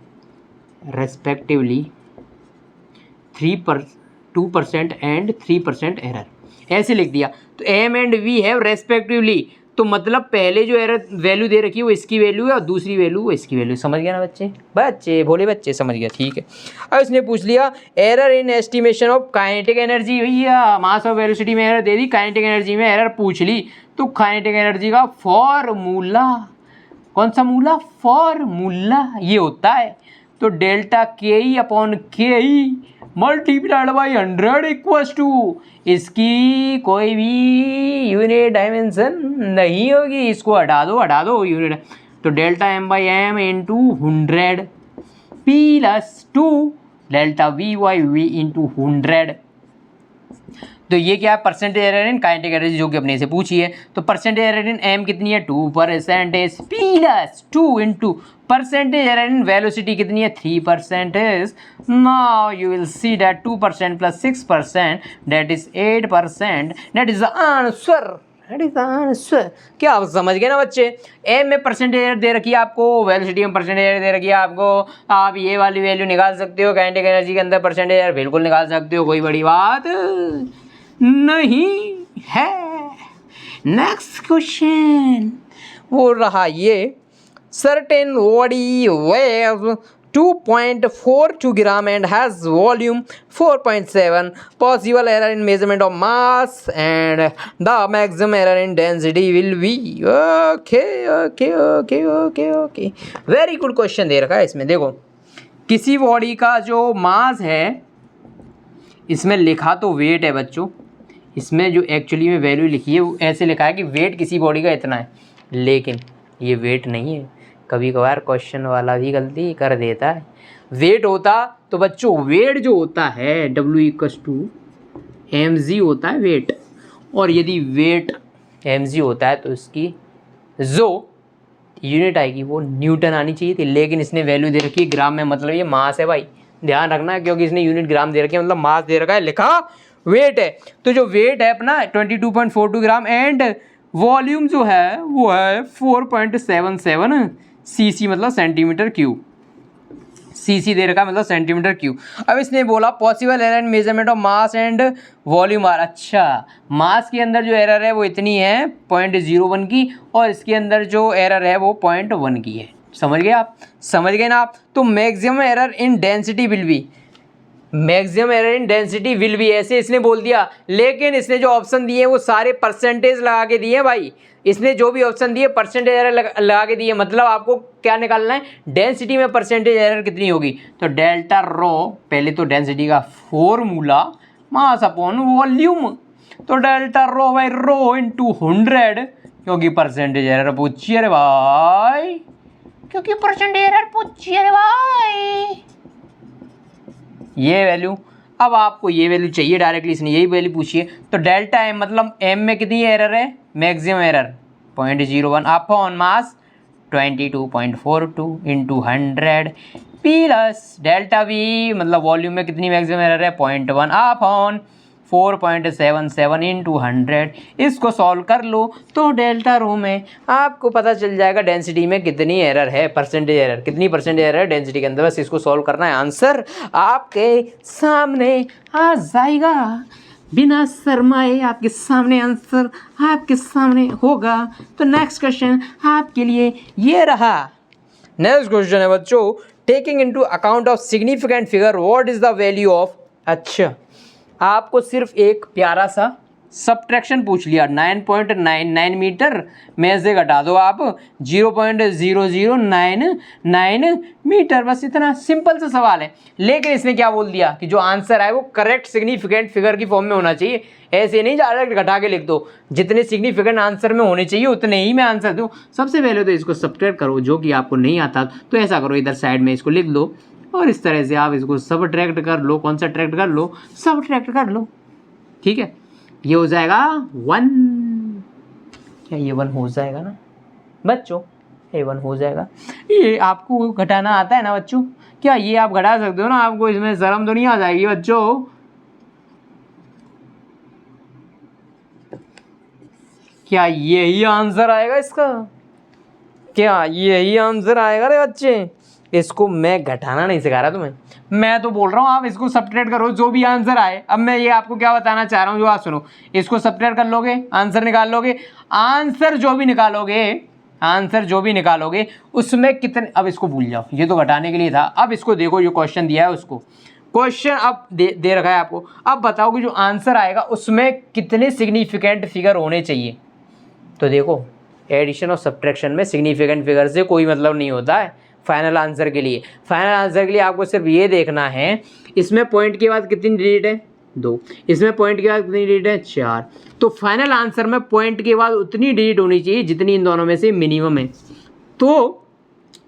A: respectively 2% and 3% error, ऐसे लिख दिया। तो M and V have respectively तो मतलब पहले जो एरर वैल्यू दे रखी है वो इसकी वैल्यू है और दूसरी वैल्यू वो इसकी वैल्यू। समझ गया ना बच्चे? बच्चे भोले बच्चे समझ गया, ठीक है। अब इसने पूछ लिया error in estimation of kinetic energy. भैया मास और वेलोसिटी में एरर दे दी, काइनेटिक एनर्जी में एरर पूछ ली, तो काइनेटिक एनर्जी का फॉर्मूला, कौन सा मूला? फॉर्मूला ये होता है तो डेल्टा के ई अपॉन के ई मल्टीप्लाइड बाई 100 इक्वल्स टू, इसकी कोई भी यूनिट डायमेंशन नहीं होगी, इसको हटा दो यूनिट, तो delta M by M into 100 plus 2 delta V by V into 100। तो ये क्या है? Percentage error in kinetic energy, जो कि अपने से पूछी है। तो परसेंटेज एरर इन एम कितनी है? 2% plus 2 into percentage error in velocity कितनी है? 3%। Now you will see that 2% plus 6% that is 8%, that is the answer, that is the answer. क्या आप समझ गए ना बच्चे? एम में परसेंटेज एरर दे रखी है आपको, वेलोसिटी में परसेंटेज एरर दे रखी है आपको, आप ये वाली वैल्यू निकाल सकते हो, काइनेटिक एनर्जी के अंदर परसेंटेज एरर बिल्कुल निकाल सकते हो, कोई बड़ी बात नहीं है। नेक्स्ट क्वेश्चन वो रहा ये, certain body weighs 2.42 gram and has volume 4.7, possible error in measurement of mass and the maximum error in density will be, okay, very good question दे रखा है इसमें। देखो किसी बॉडी का जो मास है, इसमें लिखा तो वेट है बच्चों, इसमें जो एक्चुअली में वैल्यू लिखी है वो ऐसे लिखा है कि वेट किसी बॉडी का इतना है, लेकिन ये वेट नहीं है। कभी कभार क्वेश्चन वाला भी गलती कर देता है। वेट होता तो बच्चों, वेट जो होता है W=mg होता है वेट, और यदि वेट mg होता है तो इसकी जो यूनिट आएगी वो न्यूटन आनी चाहिए थी, लेकिन इसने वैल्यू दे रखी है ग्राम में, मतलब ये मास है भाई, ध्यान रखना है, क्योंकि इसने यूनिट ग्राम दे रखी है, मतलब मास दे रखा है, लिखा वेट है। तो जो वेट है अपना 22.42 ग्राम एंड वॉल्यूम जो है वो है 4.77 सीसी, मतलब सेंटीमीटर क्यूब, सीसी दे रखा है मतलब सेंटीमीटर क्यूब। अब इसने बोला possible error in measurement of mass and volume are. अच्छा, मास के अंदर जो एरर है वो इतनी है 0.01 की, और इसके अंदर जो एरर है वो 0.1 की है। समझ गए आप? समझ गए ना आप? तो maximum error in density will B, maximum error in density will B, ऐसे इसने बोल दिया, लेकिन इसने जो ऑप्शन दिए वो सारे परसेंटेज लगा के दिए भाई। इसने जो भी ऑप्शन दिए परसेंटेज एरर लगा के दिए, मतलब आपको क्या निकालना है? डेंसिटी में परसेंटेज एरर कितनी होगी? तो डेल्टा रो, पहले तो डेंसिटी का फॉर्मूला मास अपॉन वॉल्यूम, तो delta rho by rho into 100, क्योंकि परसेंटेज एरर पूछी है रे भाई, क्योंकि परसेंटेज एरर पूछी है रे भाई, ये वैल्यू। अब आपको ये वैल्यू चाहिए डायरेक्टली, इसने यही वैल्यू पूछी है, तो डेल्टा एम मतलब एम में कितनी एरर है? Maximum error 0.01 upon mass 22.42 into 100 plus delta V मतलब वॉल्यूम में कितनी मैक्सिमम एरर है? 0.1 अपॉन 4.77 इंटू 100। इसको सॉल्व कर लो तो डेल्टा रो में आपको पता चल जाएगा डेंसिटी में कितनी एरर है, परसेंटेज एरर कितनी परसेंटेज एरर है डेंसिटी के अंदर। बस इसको सॉल्व करना है, आंसर आपके सामने आ जाएगा, बिना शर्माए आपके सामने आंसर आपके सामने होगा। तो नेक्स्ट क्वेश्चन आपके लिए ये रहा। नेक्स्ट क्वेश्चन है बच्चों, taking into account of significant figure what is the value of. अच्छा, आपको सिर्फ एक प्यारा सा सब्ट्रैक्शन पूछ लिया, 9.99 मीटर में से घटा दो आप 0.0099 मीटर, बस इतना सिंपल सा सवाल है। लेकिन इसने क्या बोल दिया कि जो आंसर है वो करेक्ट सिग्निफिकेंट फिगर की फॉर्म में होना चाहिए। ऐसे नहीं डायरेक्ट घटा के लिख दो, जितने सिग्निफिकेंट आंसर में होने चाहिए उतने ही में आंसर दो। सबसे पहले तो इसको सब्ट्रैक्ट करो, जो कि आपको नहीं आता तो ऐसा करो, इधर साइड में इसको लिख दो और इस तरह से आप इसको सब्ट्रैक्ट कर लो, कॉन्सट्रैक्ट कर लो, सब्ट्रैक्ट कर लो, ठीक है। ये हो जाएगा 1, क्या ये 1 हो जाएगा ना बच्चों? ये 1 हो जाएगा। ये आपको घटाना आता है ना बच्चों? क्या ये आप घटा सकते हो ना? आपको इसमें शर्म तो नहीं आ जाएगी बच्चों? क्या यही आंसर आएगा इसका? क्या यही आंसर आएगा रे बच्चे? इसको मैं घटाना नहीं सिखा रहा तुम्हें, मैं तो बोल रहा हूँ आप इसको सब्ट्रैक्ट करो, जो भी आंसर आए। अब मैं ये आपको क्या बताना चाह रहा हूँ, जो आप सुनो, इसको सब्ट्रैक्ट कर लोगे, आंसर निकाल लोगे। आंसर जो भी निकालोगे उसमें कितने, अब इसको भूल जाओ, ये तो घटाने के लिए था। अब इसको देखो, जो क्वेश्चन दिया है उसको, क्वेश्चन अब दे रखा है आपको। अब बताओ कि जो आंसर आएगा उसमें कितने सिग्निफिकेंट फिगर होने चाहिए। तो देखो, एडिशन और सब्ट्रैक्शन में सिग्निफिकेंट फिगर से कोई मतलब नहीं होता है फाइनल आंसर के लिए। फाइनल आंसर के लिए आपको सिर्फ ये देखना है, इसमें पॉइंट के बाद कितनी डिजिट है, 2, इसमें पॉइंट के बाद कितनी डिजिट है, 4। तो फाइनल आंसर में पॉइंट के बाद उतनी डिजिट होनी चाहिए जितनी इन दोनों में से मिनिमम है। तो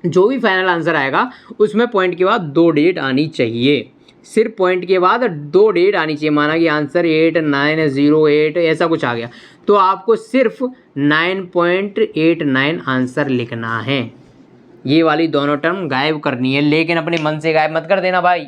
A: जो भी फाइनल आंसर आएगा उसमें पॉइंट के बाद 2 डिजिट आनी चाहिए, सिर्फ पॉइंट के बाद 2 डिजिट आनी चाहिए। माना कि आंसर 8908 ऐसा कुछ आ गया, तो आपको सिर्फ 9.89 आंसर लिखना है। ये वाली दोनों टर्म गायब करनी है, लेकिन अपने मन से गायब मत कर देना भाई।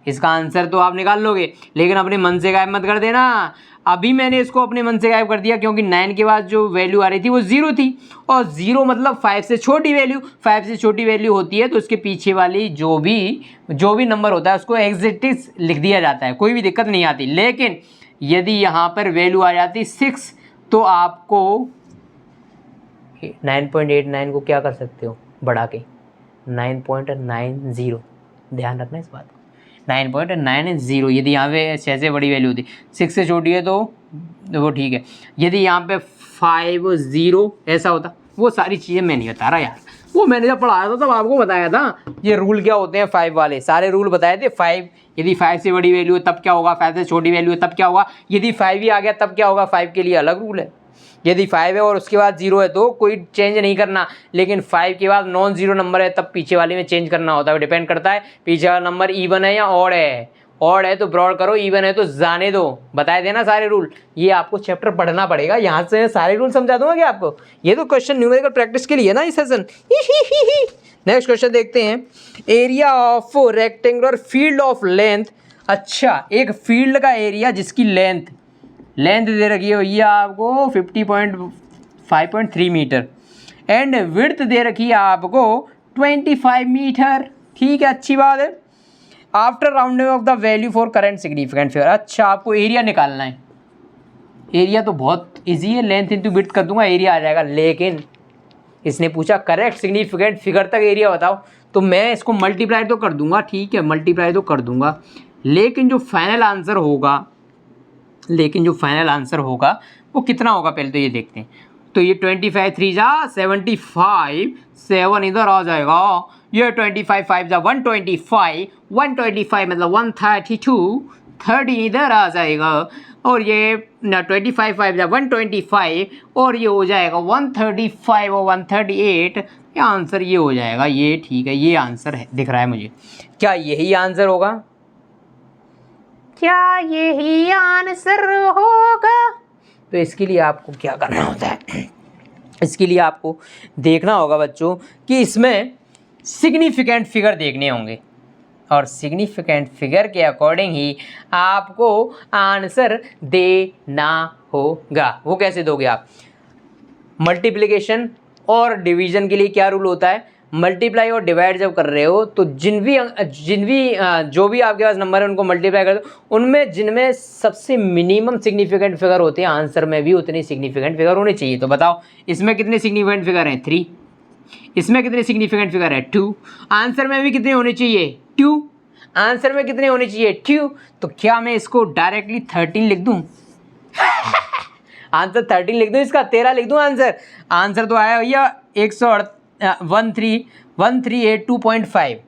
A: इसका आंसर तो आप निकाल लोगे, लेकिन अपने मन से गायब मत कर देना। अभी मैंने इसको अपने मन से गायब कर दिया क्योंकि 9 के बाद जो वैल्यू आ रही थी वो 0 थी, और 0 मतलब 5 से छोटी वैल्यू। 5 से छोटी वैल्यू होती है तो उसके पीछे वाली जो भी नंबर होता है उसको एग्जिटिस लिख दिया जाता है, कोई भी दिक्कत नहीं आती। लेकिन यदि यहाँ पर वैल्यू आ जाती 6, तो आपको 9.89 को क्या कर सकते हो, बढ़ा के 9.90, ध्यान रखना इस बात को, 9.90। यदि यहाँ पे 6 से बड़ी वैल्यू होती, 6 से छोटी है तो वो ठीक है। यदि यहाँ पे 50 ऐसा होता, वो सारी चीज़ें मैं नहीं बता रहा यार, वो मैंने जब पढ़ाया था तब आपको बताया था ये रूल क्या होते हैं, 5 वाले सारे रूल बताए थे। 5, यदि 5 से बड़ी वैल्यू है तब क्या होगा, 5 से छोटी वैल्यू है तब क्या होगा, यदि 5 ही आ गया तब क्या होगा, 5 के लिए अलग रूल है। यदि 5 है और उसके बाद 0 है तो कोई चेंज नहीं करना, लेकिन 5 के बाद नॉन जीरो नंबर है तब पीछे वाले में चेंज करना होता है। डिपेंड करता है पीछे वाला नंबर इवन है या ऑड है। ऑड है तो ब्रॉड करो, इवन है तो जाने दो। बताए देना सारे रूल, ये आपको चैप्टर पढ़ना पड़ेगा, यहाँ से सारे रूल समझा दूंगा कि आपको। ये तो क्वेश्चन न्यूमेरिकल प्रैक्टिस के लिए ना ये सेशन। नेक्स्ट क्वेश्चन देखते हैं, area of rectangular field of length. अच्छा, एक फील्ड का एरिया जिसकी लेंथ दे रखी है भैया आपको 50.5.3 मीटर, एंड विड्थ दे रखी है आपको 25 मीटर। ठीक है, अच्छी बात है। After rounding off the value for current significant figure. अच्छा, आपको एरिया निकालना है। एरिया तो बहुत इजी है, लेंथ इंटू विड्थ कर दूंगा, एरिया आ जाएगा। लेकिन इसने पूछा करेक्ट सिग्निफिकेंट फिगर तक एरिया बताओ, तो मैं इसको मल्टीप्लाई तो कर दूंगा, ठीक है मल्टीप्लाई तो कर दूंगा, लेकिन जो फाइनल आंसर होगा वो कितना होगा पहले तो ये देखते हैं। तो ये 25 3 जा 75, 7 इधर आ जाएगा, ये 25 5 जा 125, 125 मतलब 132, 30 इधर आ जाएगा, और ये 25 5 जा 125, और ये हो जाएगा 135 और 138। ये आंसर ये हो जाएगा, ये ठीक है, ये आंसर है दिख रहा है मुझे। क्या यही आंसर होगा? क्या यही आंसर होगा? तो इसके लिए आपको क्या करना होता है, इसके लिए आपको देखना होगा बच्चों कि इसमें सिग्निफिकेंट फिगर देखने होंगे, और सिग्निफिकेंट फिगर के अकॉर्डिंग ही आपको आंसर देना होगा। वो कैसे दोगे आप? मल्टीप्लिकेशन और डिवीजन के लिए क्या रूल होता है, मल्टीप्लाई और डिवाइड जब कर रहे हो तो जो भी आपके पास नंबर है उनको मल्टीप्लाई कर दो, उनमें जिनमें सबसे मिनिमम सिग्निफिकेंट फिगर होते हैं आंसर में भी उतनी सिग्निफिकेंट फिगर होनी चाहिए। तो बताओ इसमें कितने सिग्निफिकेंट फिगर हैं? 3। इसमें कितने सिग्निफिकेंट फिगर है? 2। आंसर में भी कितने होने चाहिए? 2। आंसर में कितने होने चाहिए? 2। तो क्या मैं इसको डायरेक्टली 13 लिख दूँ? आंसर 13 लिख दूँ, इसका 13 लिख दूँ आंसर? आंसर तो आया भैया 1382.5, 1382.5,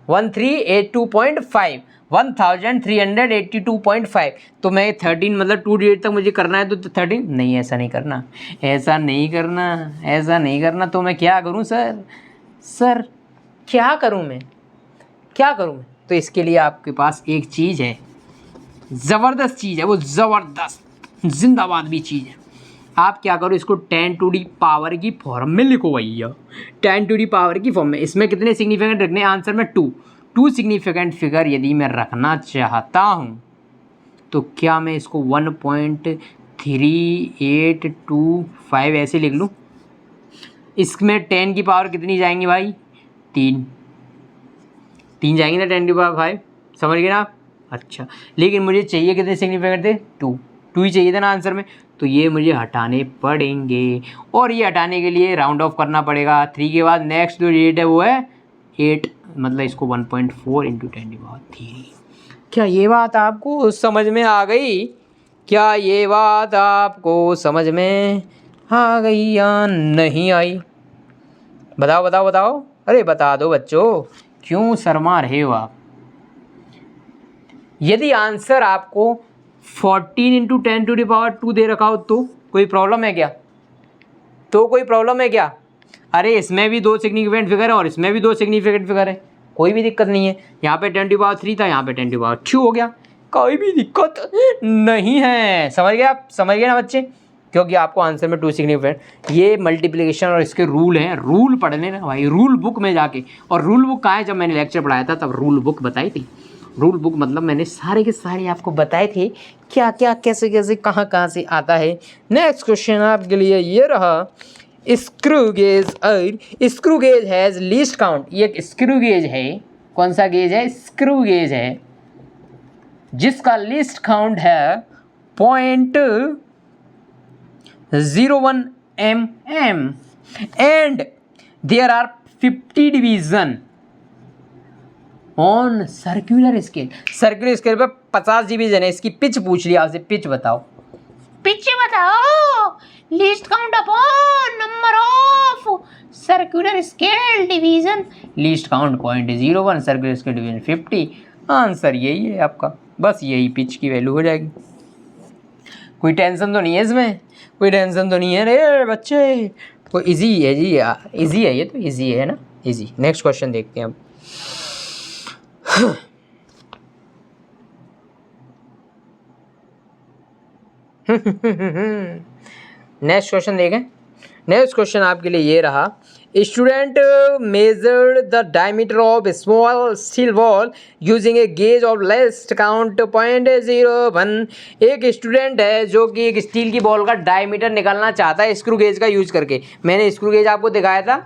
A: 1382.5। तो मैं 13 मतलब 2 डिजिट तक मुझे करना है, तो 13 नहीं, ऐसा नहीं करना, ऐसा नहीं करना, ऐसा नहीं करना। तो मैं क्या करूं सर क्या करूं मैं? तो इसके लिए आपके पास एक चीज़ है, ज़बरदस्त चीज़ है, वो ज़बरदस्त जिंदाबाद भी चीज़ है। आप क्या करो, इसको 10 टू दी पावर की फॉर्म में लिखो भैया, 10 टू दी पावर की फॉर्म में। इसमें कितने सिग्निफिकेंट रखने हैं आंसर में? 2 सिग्निफिकेंट फिगर यदि मैं रखना चाहता हूँ तो क्या मैं इसको 1.3825 ऐसे लिख लूँ? इसमें 10 की पावर कितनी जाएंगी भाई? 3 3 जाएंगे ना 10⁵, समझ गए ना आप। अच्छा, लेकिन मुझे चाहिए कितने सिग्निफिकेंट थे, 2 ही चाहिए था ना आंसर में, तो ये मुझे हटाने पड़ेंगे और ये हटाने के लिए राउंड ऑफ करना पड़ेगा। 3 के बाद नेक्स्ट जो रेट है वो है 8, मतलब इसको 1.4 × 10⁻3। क्या ये बात आपको समझ में आ गई? क्या ये बात आपको समझ में आ गई या नहीं आई? बताओ बताओ बताओ, अरे बता दो बच्चों, क्यों शर्मा रहे हो आप? यदि आंसर आपको 14 × 10⁻² दे रखा हो तो कोई प्रॉब्लम है क्या? तो कोई प्रॉब्लम है क्या? अरे इसमें भी 2 सिग्निफिकेंट फिगर है और इसमें भी 2 सिग्निफिकेंट फिगर है, कोई भी दिक्कत नहीं है। यहाँ पे 10⁻3 था, यहाँ पे 10⁻2 हो गया, कोई भी दिक्कत नहीं है। समझ गए आप? समझ गए ना बच्चे? क्योंकि आपको आंसर में 2 सिग्निफिकेंट, ये मल्टीप्लिकेशन और इसके रूल हैं, रूल पढ़ने ना भाई, रूल बुक में जाके। और रूल बुक कहाँ है? जब मैंने लेक्चर पढ़ाया था तब रूल बुक बताई थी। रूल बुक मतलब मैंने सारे के सारे आपको बताए थे क्या क्या कैसे कैसे कहाँ से आता है। नेक्स्ट क्वेश्चन आपके लिए ये रहा, screw gauge has least count. ये एक स्क्रू गेज है, कौन सा गेज है? स्क्रू गेज है, जिसका लीस्ट काउंट है 0.01 mm and there are 50 division on circular scale. Circular scale पे 50 डिवीजन है। इसकी पिच पूछ लिया आपसे, पिच बताओ, पिच बताओ। Least count upon number of circular scale division, least count 0.01, circular scale division 50। Answer यही है आपका, बस यही पिच की वैल्यू हो जाएगी। कोई टेंशन तो नहीं है इसमें, कोई टेंशन तो नहीं है रे बच्चे, तो इजी है जी यार, इजी है ये तो, इजी है ना, इजी। नेक्स्ट क्वेश्चन देखते हैं अब। नेक्स्ट क्वेश्चन देखें। नेक्स्ट क्वेश्चन आपके लिए ये रहा, student measured the diameter of small steel ball using a gauge of least count 0.01। एक स्टूडेंट है जो कि एक स्टील की बॉल का डायमीटर निकालना चाहता है स्क्रू गेज का यूज करके। मैंने स्क्रू गेज आपको दिखाया था,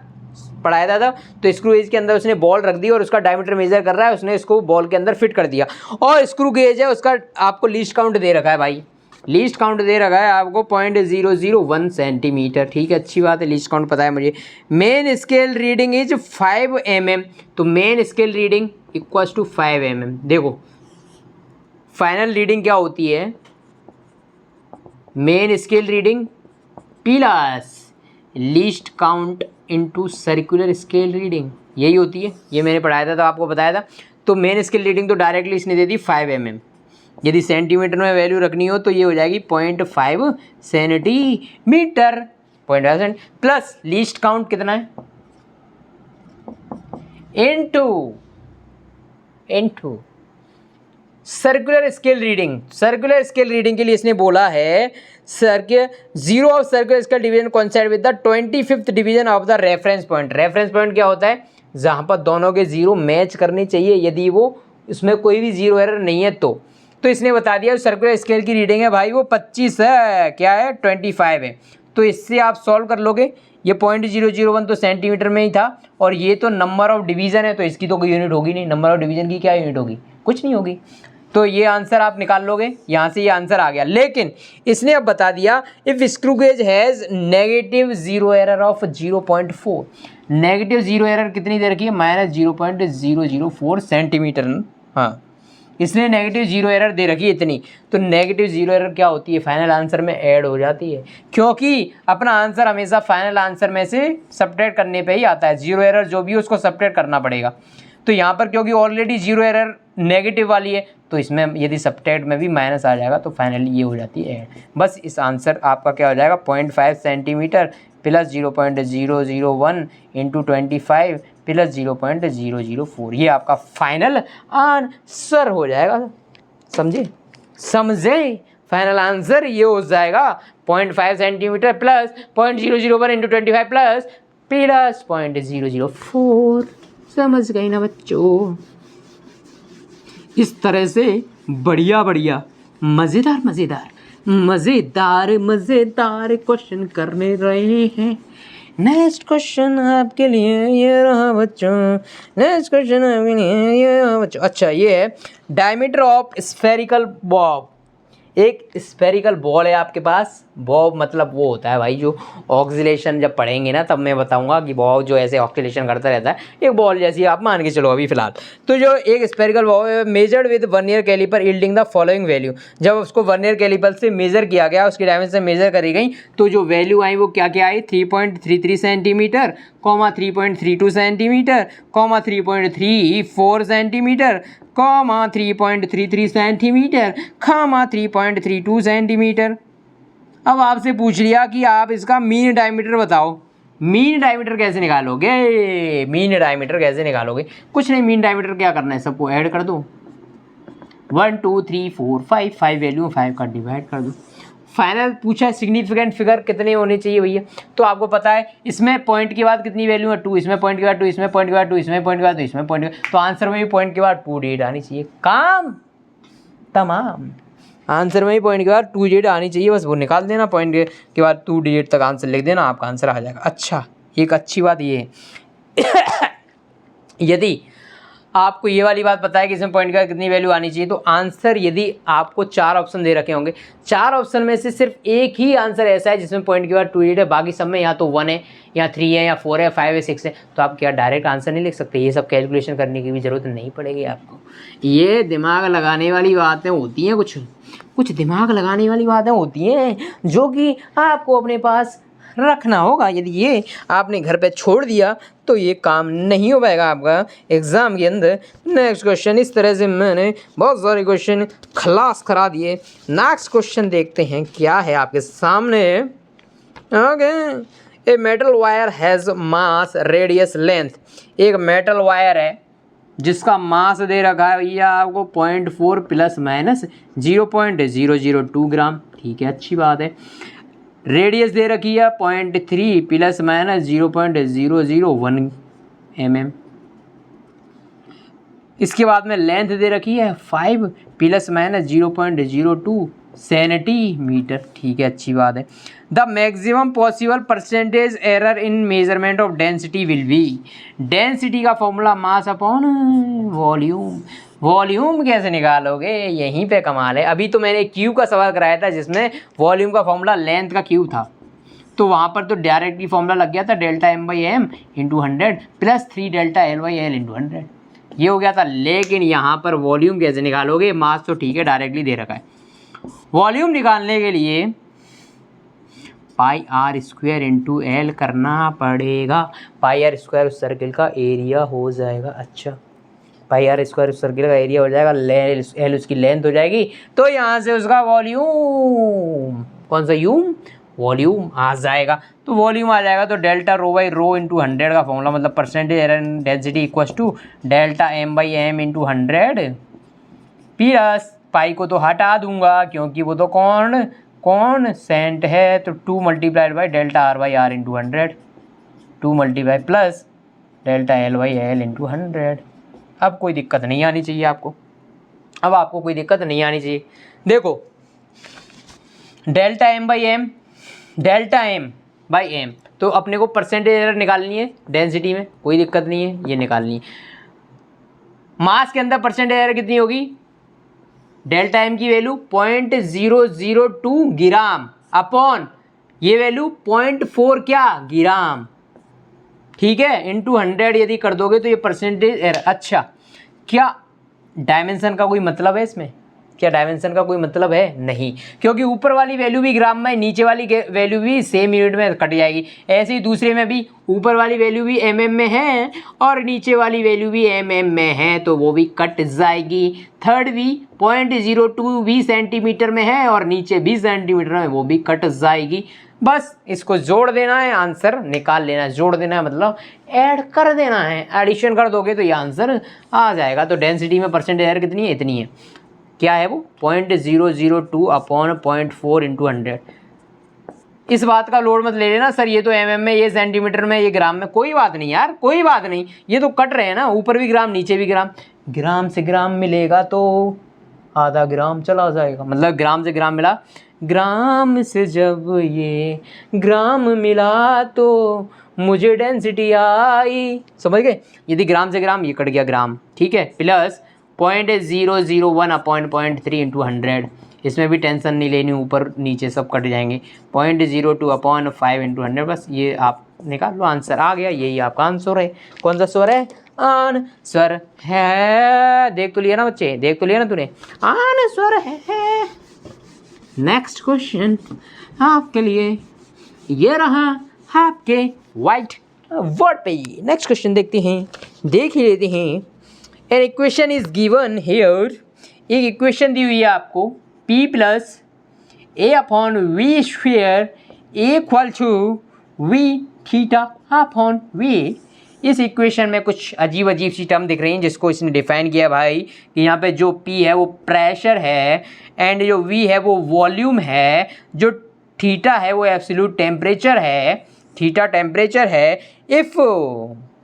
A: पढ़ाया था, तो स्क्रू गेज के अंदर उसने बॉल रख दी और उसका डायमीटर मेजर कर रहा है, उसने इसको बॉल के अंदर फिट कर दिया। और स्क्रू गेज है उसका आपको लीस्ट काउंट दे रखा है भाई, लीस्ट काउंट दे रखा है आपको 0.001 सेंटीमीटर। ठीक है, अच्छी बात है, लीस्ट काउंट पता है मुझे। Main scale reading is 5 mm, तो main scale reading equals to 5 mm। देखो फाइनल रीडिंग क्या होती है, main scale reading plus least count into circular scale reading, यही होती है। ये मैंने पढ़ाया था तो आपको बताया था। तो मेन स्केल रीडिंग तो डायरेक्टली इसने दे दी 5 mm। यदि सेंटीमीटर में वैल्यू रखनी हो तो ये हो जाएगी 0.5 centimetre, 0.5 cent plus least count कितना है, into circular scale reading. Circular scale reading के लिए इसने बोला है zero of circular scale division coincide with the 25th division of the reference point. Reference point क्या होता है, जहाँ पर दोनों के जीरो मैच करनी चाहिए, यदि वो इसमें कोई भी जीरो एरर नहीं है तो इसने बता दिया सर्कुलर स्केल की रीडिंग है भाई वो 25 है, क्या है 25 है। तो इससे आप सॉल्व कर लोगे, ये 0.001 तो सेंटीमीटर में ही था और ये तो नंबर ऑफ डिवीज़न है, तो इसकी तो कोई यूनिट होगी नहीं, नंबर ऑफ डिवीज़न की क्या यूनिट होगी, कुछ नहीं होगी। तो ये आंसर आप निकाल लोगे, यहाँ से ये आंसर आ गया। लेकिन इसने अब बता दिया if screw gauge has negative zero error of 0.4, negative zero error कितनी दे रखी है, -0.004 सेंटीमीटर। हाँ, इसने नेगेटिव जीरो एरर दे रखी है इतनी, तो नेगेटिव जीरो एरर क्या होती है, फाइनल आंसर में ऐड हो जाती है, क्योंकि अपना आंसर हमेशा फाइनल आंसर में से सब्ट्रैक्ट करने पे ही आता है। जीरो एरर जो भी है उसको सब्ट्रैक्ट करना पड़ेगा। तो यहाँ पर क्योंकि ऑलरेडी जीरो एरर नेगेटिव वाली है, तो इसमें यदि सब्ट्रैक्ट में भी माइनस आ जाएगा तो फाइनली ये हो जाती है ऐड। बस इस आंसर आपका क्या हो जाएगा, 0.5 सेंटीमीटर प्लस 0.001 इंटू 25 प्लस 0.004, ये आपका फाइनल आंसर हो जाएगा। समझे फाइनल आंसर ये हो जाएगा 0.5 सेंटीमीटर प्लस 0.001 इंटू 25 प्लस 0.004। समझ गए ना बच्चों? इस तरह से बढ़िया मज़ेदार क्वेश्चन करने रहे हैं नेक्स्ट क्वेश्चन आपके लिए ये रहा बच्चों, नेक्स्ट क्वेश्चन आपके लिए ये रहा बच्चों। अच्छा, ये है डायमीटर ऑफ स्फेरिकल बॉब। एक स्फेरिकल बॉल है आपके पास। बॉब मतलब वो होता है भाई जो ऑक्सीलेशन जब पढ़ेंगे ना तब मैं बताऊंगा कि बॉब जो ऐसे ऑक्सीलेशन करता रहता है, एक बॉल जैसी आप मान के चलो अभी फिलहाल। तो जो एक स्फेरिकल बॉल है measured with vernier calliper yielding the following value. जब उसको वर्नियर कैलिपर से मेजर किया गया, उसकी डायमेंशन मेजर करी गई, तो जो वैल्यू आई वो क्या क्या आई, 3.33 centimetre, 3.32 centimetre, 3.34 centimetre, 3.33 centimetre, 3.32 centimetre. अब आपसे पूछ लिया कि आप इसका मीन डायमीटर बताओ। मीन डायमीटर कैसे निकालोगे? मीन डायमीटर कैसे निकालोगे? कुछ नहीं, मीन डायमीटर क्या करना है, सबको ऐड कर दो। 1 2 3 4 5 वैल्यू 5 का डिवाइड कर दो। फाइनल पूछा है सिग्निफिकेंट फिगर कितने होने चाहिए भैया, तो आपको पता है इसमें पॉइंट के बाद कितनी वैल्यू है 2, इसमें पॉइंट के बाद 2, इसमें पॉइंट के बाद 2, इसमें पॉइंट के बाद 2, इसमें पॉइंट के बाद, तो आंसर में भी पॉइंट के बाद 2 डिजिट आनी चाहिए। काम तमाम। आंसर में ही पॉइंट के बाद 2 डिजिट आनी चाहिए, बस वो निकाल देना, पॉइंट के बाद 2 डिजिट तक आंसर लिख देना, आपका आंसर आ जाएगा। अच्छा, एक अच्छी बात ये है यदि आपको ये वाली बात पता है कि इसमें पॉइंट का कितनी वैल्यू आनी चाहिए, तो आंसर यदि आपको 4 ऑप्शन दे रखे होंगे, 4 ऑप्शन में से सिर्फ एक ही आंसर ऐसा है जिसमें पॉइंट के बाद 2 डिजिट है, बाकी सब में या तो 1 है या 3 है या 4 है, 5 है, 6 है, तो आप क्या डायरेक्ट आंसर नहीं लिख सकते? ये सब कैलकुलेशन करने की भी ज़रूरत नहीं पड़ेगी आपको। ये दिमाग लगाने वाली बातें होती हैं, कुछ दिमाग लगाने वाली बातें होती हैं जो कि आपको अपने पास रखना होगा। यदि ये आपने घर पे छोड़ दिया तो ये काम नहीं हो पाएगा आपका एग्ज़ाम के अंदर। नेक्स्ट क्वेश्चन, इस तरह से मैंने बहुत सारे क्वेश्चन खलास करा दिए। नेक्स्ट क्वेश्चन देखते हैं क्या है आपके सामने। Okay, a metal wire has mass radius length. एक मेटल वायर है जिसका मास दे रखा है भैया आपको 0.4 प्लस माइनस 0.002 ग्राम। ठीक है, अच्छी बात है। रेडियस दे रखी है 0.3 प्लस माइनस 0.001 mm। इसके बाद में लेंथ दे रखी है 5 प्लस माइनस 0.02 सेंटीमीटर। ठीक है, अच्छी बात है। The maximum possible percentage error in measurement of density will be. Density का formula mass upon volume. Volume कैसे निकालोगे? यहीं पे कमाल है। अभी तो मैंने क्यू का सवाल कराया था जिसमें वॉल्यूम का फॉर्मूला लेंथ का क्यू था, तो वहाँ पर तो डायरेक्टली फॉर्मूला लग गया था delta M by M into 100 plus 3 delta L by L into 100, ये हो गया था। लेकिन यहाँ पर वॉल्यूम कैसे निकालोगे? मास तो ठीक है डायरेक्टली दे रखा है। वॉल्यूम निकालने के लिए पाई आर स्क्वायर इंटू एल करना पड़ेगा। पाई आर स्क्वायर उस सर्किल का एरिया हो जाएगा। अच्छा, पाई आर स्क्वायर उस सर्किल का एरिया हो जाएगा, एल उसकी लेंथ हो जाएगी, तो यहाँ से उसका वॉल्यूम, कौन सा यूम, वॉल्यूम आ जाएगा। तो वॉल्यूम आ जाएगा तो delta rho by rho into 100 का फॉर्मूला, मतलब percentage error in density equals to delta M by M into 100 plus pi को तो हटा दूंगा क्योंकि वो तो कौन सेंट है, तो 2 multiplied by delta R by R into 100, 2 multiply plus delta L by L into 100। अब कोई दिक्कत नहीं आनी चाहिए आपको, अब आपको कोई दिक्कत नहीं आनी चाहिए। देखो delta M by M, delta M by M, तो अपने को परसेंटेज एरर निकालनी है डेंसिटी में, कोई दिक्कत नहीं है, ये निकालनी है। मास के अंदर परसेंटेज एरर कितनी होगी? डेल्टा एम की वैल्यू 0.002 ग्राम अपॉन ये वैल्यू 0.4 क्या ग्राम, ठीक है, इंटू 100 यदि कर दोगे तो ये परसेंटेज एरर। अच्छा, क्या डायमेंशन का कोई मतलब है इसमें? क्या डायमेंशन का कोई मतलब है? नहीं, क्योंकि ऊपर वाली वैल्यू भी ग्राम में, नीचे वाली वैल्यू भी सेम यूनिट में कट जाएगी। ऐसे ही दूसरे में भी ऊपर वाली वैल्यू भी mm में है और नीचे वाली वैल्यू भी mm में है, तो वो भी कट जाएगी। थर्ड भी 0.02 भी सेंटीमीटर में है और नीचे 20 सेंटीमीटर में, वो भी कट जाएगी। बस इसको जोड़ देना है, आंसर निकाल लेना है। जोड़ देना है मतलब ऐड कर देना है, एडिशन कर दोगे तो ये आंसर आ जाएगा। तो डेंसिटी में परसेंटेज एरर कितनी है? इतनी है। क्या है वो? 0.002 अपॉन 0.4 इंटू 100। इस बात का लोड मत ले लेना सर ये तो mm में, ये सेंटीमीटर में, ये ग्राम में। कोई बात नहीं यार, कोई बात नहीं, ये तो कट रहे हैं ना, ऊपर भी ग्राम नीचे भी ग्राम। ग्राम से ग्राम मिलेगा तो आधा ग्राम चला जाएगा, मतलब ग्राम से ग्राम मिला, ग्राम से जब ये ग्राम मिला तो मुझे डेंसिटी आई। समझ गए? यदि ग्राम से ग्राम, ये कट गया ग्राम, ठीक है, प्लस 0.001 अपॉइंट 0.3 इंटू 100, इसमें भी टेंशन नहीं लेनी, ऊपर नीचे सब कट जाएंगे। 0.02 अपॉन 5 इंटू 100, बस ये आप निकाल लो, आंसर आ गया। यही आपका आंसर है। कौन सा स्वर है? आंसर है। देख तो लिया ना बच्चे, देख तो लिया ना तूने, आंसर है। नेक्स्ट क्वेश्चन आपके लिए ये रहा आपके व्हाइट बोर्ड पे। नेक्स्ट क्वेश्चन देखते हैं, देख ही लेते हैं। An equation is given here, एक इक्वेशन दी हुई है आपको, p plus A upon V square equal to V theta upon V. इस इक्वेशन में कुछ अजीब अजीब सी टर्म दिख रही हैं, जिसको इसने डिफाइन किया भाई कि यहाँ पे जो p है वो प्रेशर है, एंड जो v है वो वॉल्यूम है, जो थीटा है वो एब्सोल्यूट टेम्परेचर है, थीटा टेम्परेचर है। If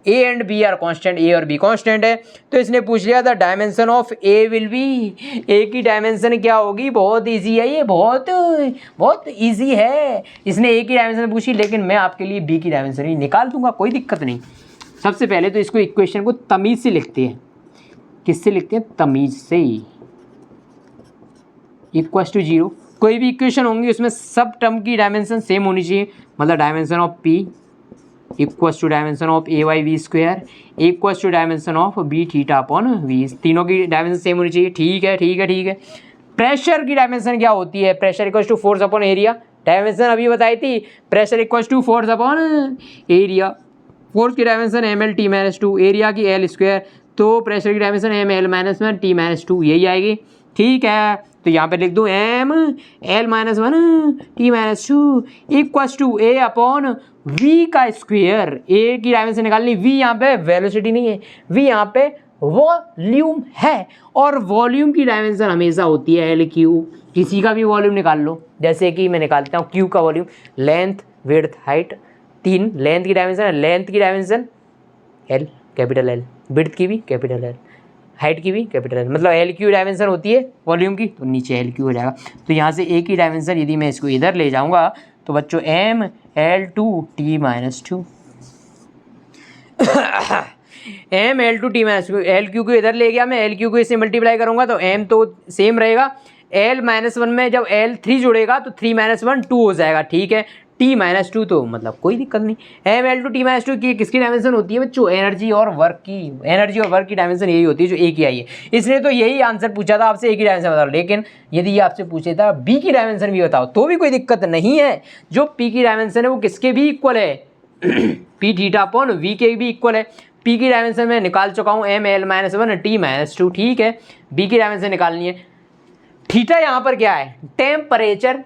A: a and b are constant, a और b कांस्टेंट है, तो इसने पूछ लिया the dimension of a will be, a की डायमेंशन क्या होगी? बहुत इजी है ये, बहुत इजी है। इसने a की डायमेंशन पूछी, लेकिन मैं आपके लिए b की डायमेंशन ही निकाल दूंगा, कोई दिक्कत नहीं। सबसे पहले तो इसको इक्वेशन को तमीज़ से लिखते हैं। किससे लिखते हैं? तमीज़ से। इक्वल्स टू 0, कोई भी इक्वेशन होंगी उसमें सब टर्म की डायमेंशन सेम होनी चाहिए, मतलब dimension of p equals to dimension of A by V square equals to dimension of B theta upon V. तीनों की डायमेंशन सेम होनी चाहिए। ठीक है, ठीक है, ठीक है। प्रेशर की डायमेंशन क्या होती है? Pressure equals to force upon area. Dimension अभी बताई थी, pressure equals to force upon area. Force की dimension M L T minus 2, area की एल स्क्वायर, तो प्रेशर की dimension M L minus 1 T minus 2, यही आएगी। ठीक है, तो यहाँ पे लिख दूँ M L minus 1 T minus 2 equals to A upon V का स्क्वायर। ए की डायमेंशन निकालनी, वी यहाँ पे वेलोसिटी नहीं है, वी यहाँ पे वॉल्यूम है, और वॉल्यूम की डायमेंशन हमेशा होती है एल क्यू। किसी का भी वॉल्यूम निकाल लो, जैसे कि मैं निकालता हूँ क्यू का volume, length width height, 3 length की डायमेंशन है, लेंथ की dimension L capital L, width की भी कैपिटल एल, हाइट की भी कैपिटल एल, मतलब एल क्यू डायमेंशन होती है वॉल्यूम की, तो नीचे एल क्यू हो जाएगा। तो यहाँ से ए की डायमेंशन यदि मैं इसको इधर ले जाऊँगा तो बच्चों M L two T minus 2 M L two T minus 2, L cube को इधर ले गया मैं, एल क्यू को इससे मल्टीप्लाई करूँगा तो एम तो सेम रहेगा, एल माइनस 1 में जब एल 3 जुड़ेगा तो 3 माइनस 1 2 हो जाएगा। ठीक है, टी माइनस 2 तो मतलब कोई दिक्कत नहीं। M L two T minus 2 की किसकी डायमेंशन होती है बच्चों? एनर्जी और वर्क की। एनर्जी और वर्क की डायमेंशन यही होती है जो ए की आई है। इसने तो यही आंसर पूछा था आपसे, ए की डायमेंशन बताओ, लेकिन यदि ये आपसे पूछे था बी की डायमेंशन भी बताओ तो भी कोई दिक्कत नहीं है। जो पी की डायमेंशन है वो किसके भी इक्वल है पी थीटा अपॉन वी के भी इक्वल है। पी की डायमेंशन मैं निकाल चुका हूँ, M L minus 1 T minus 2। ठीक है, बी की डायमेंशन निकालनी है। थीटा यहाँ पर क्या है? टेम्परेचर,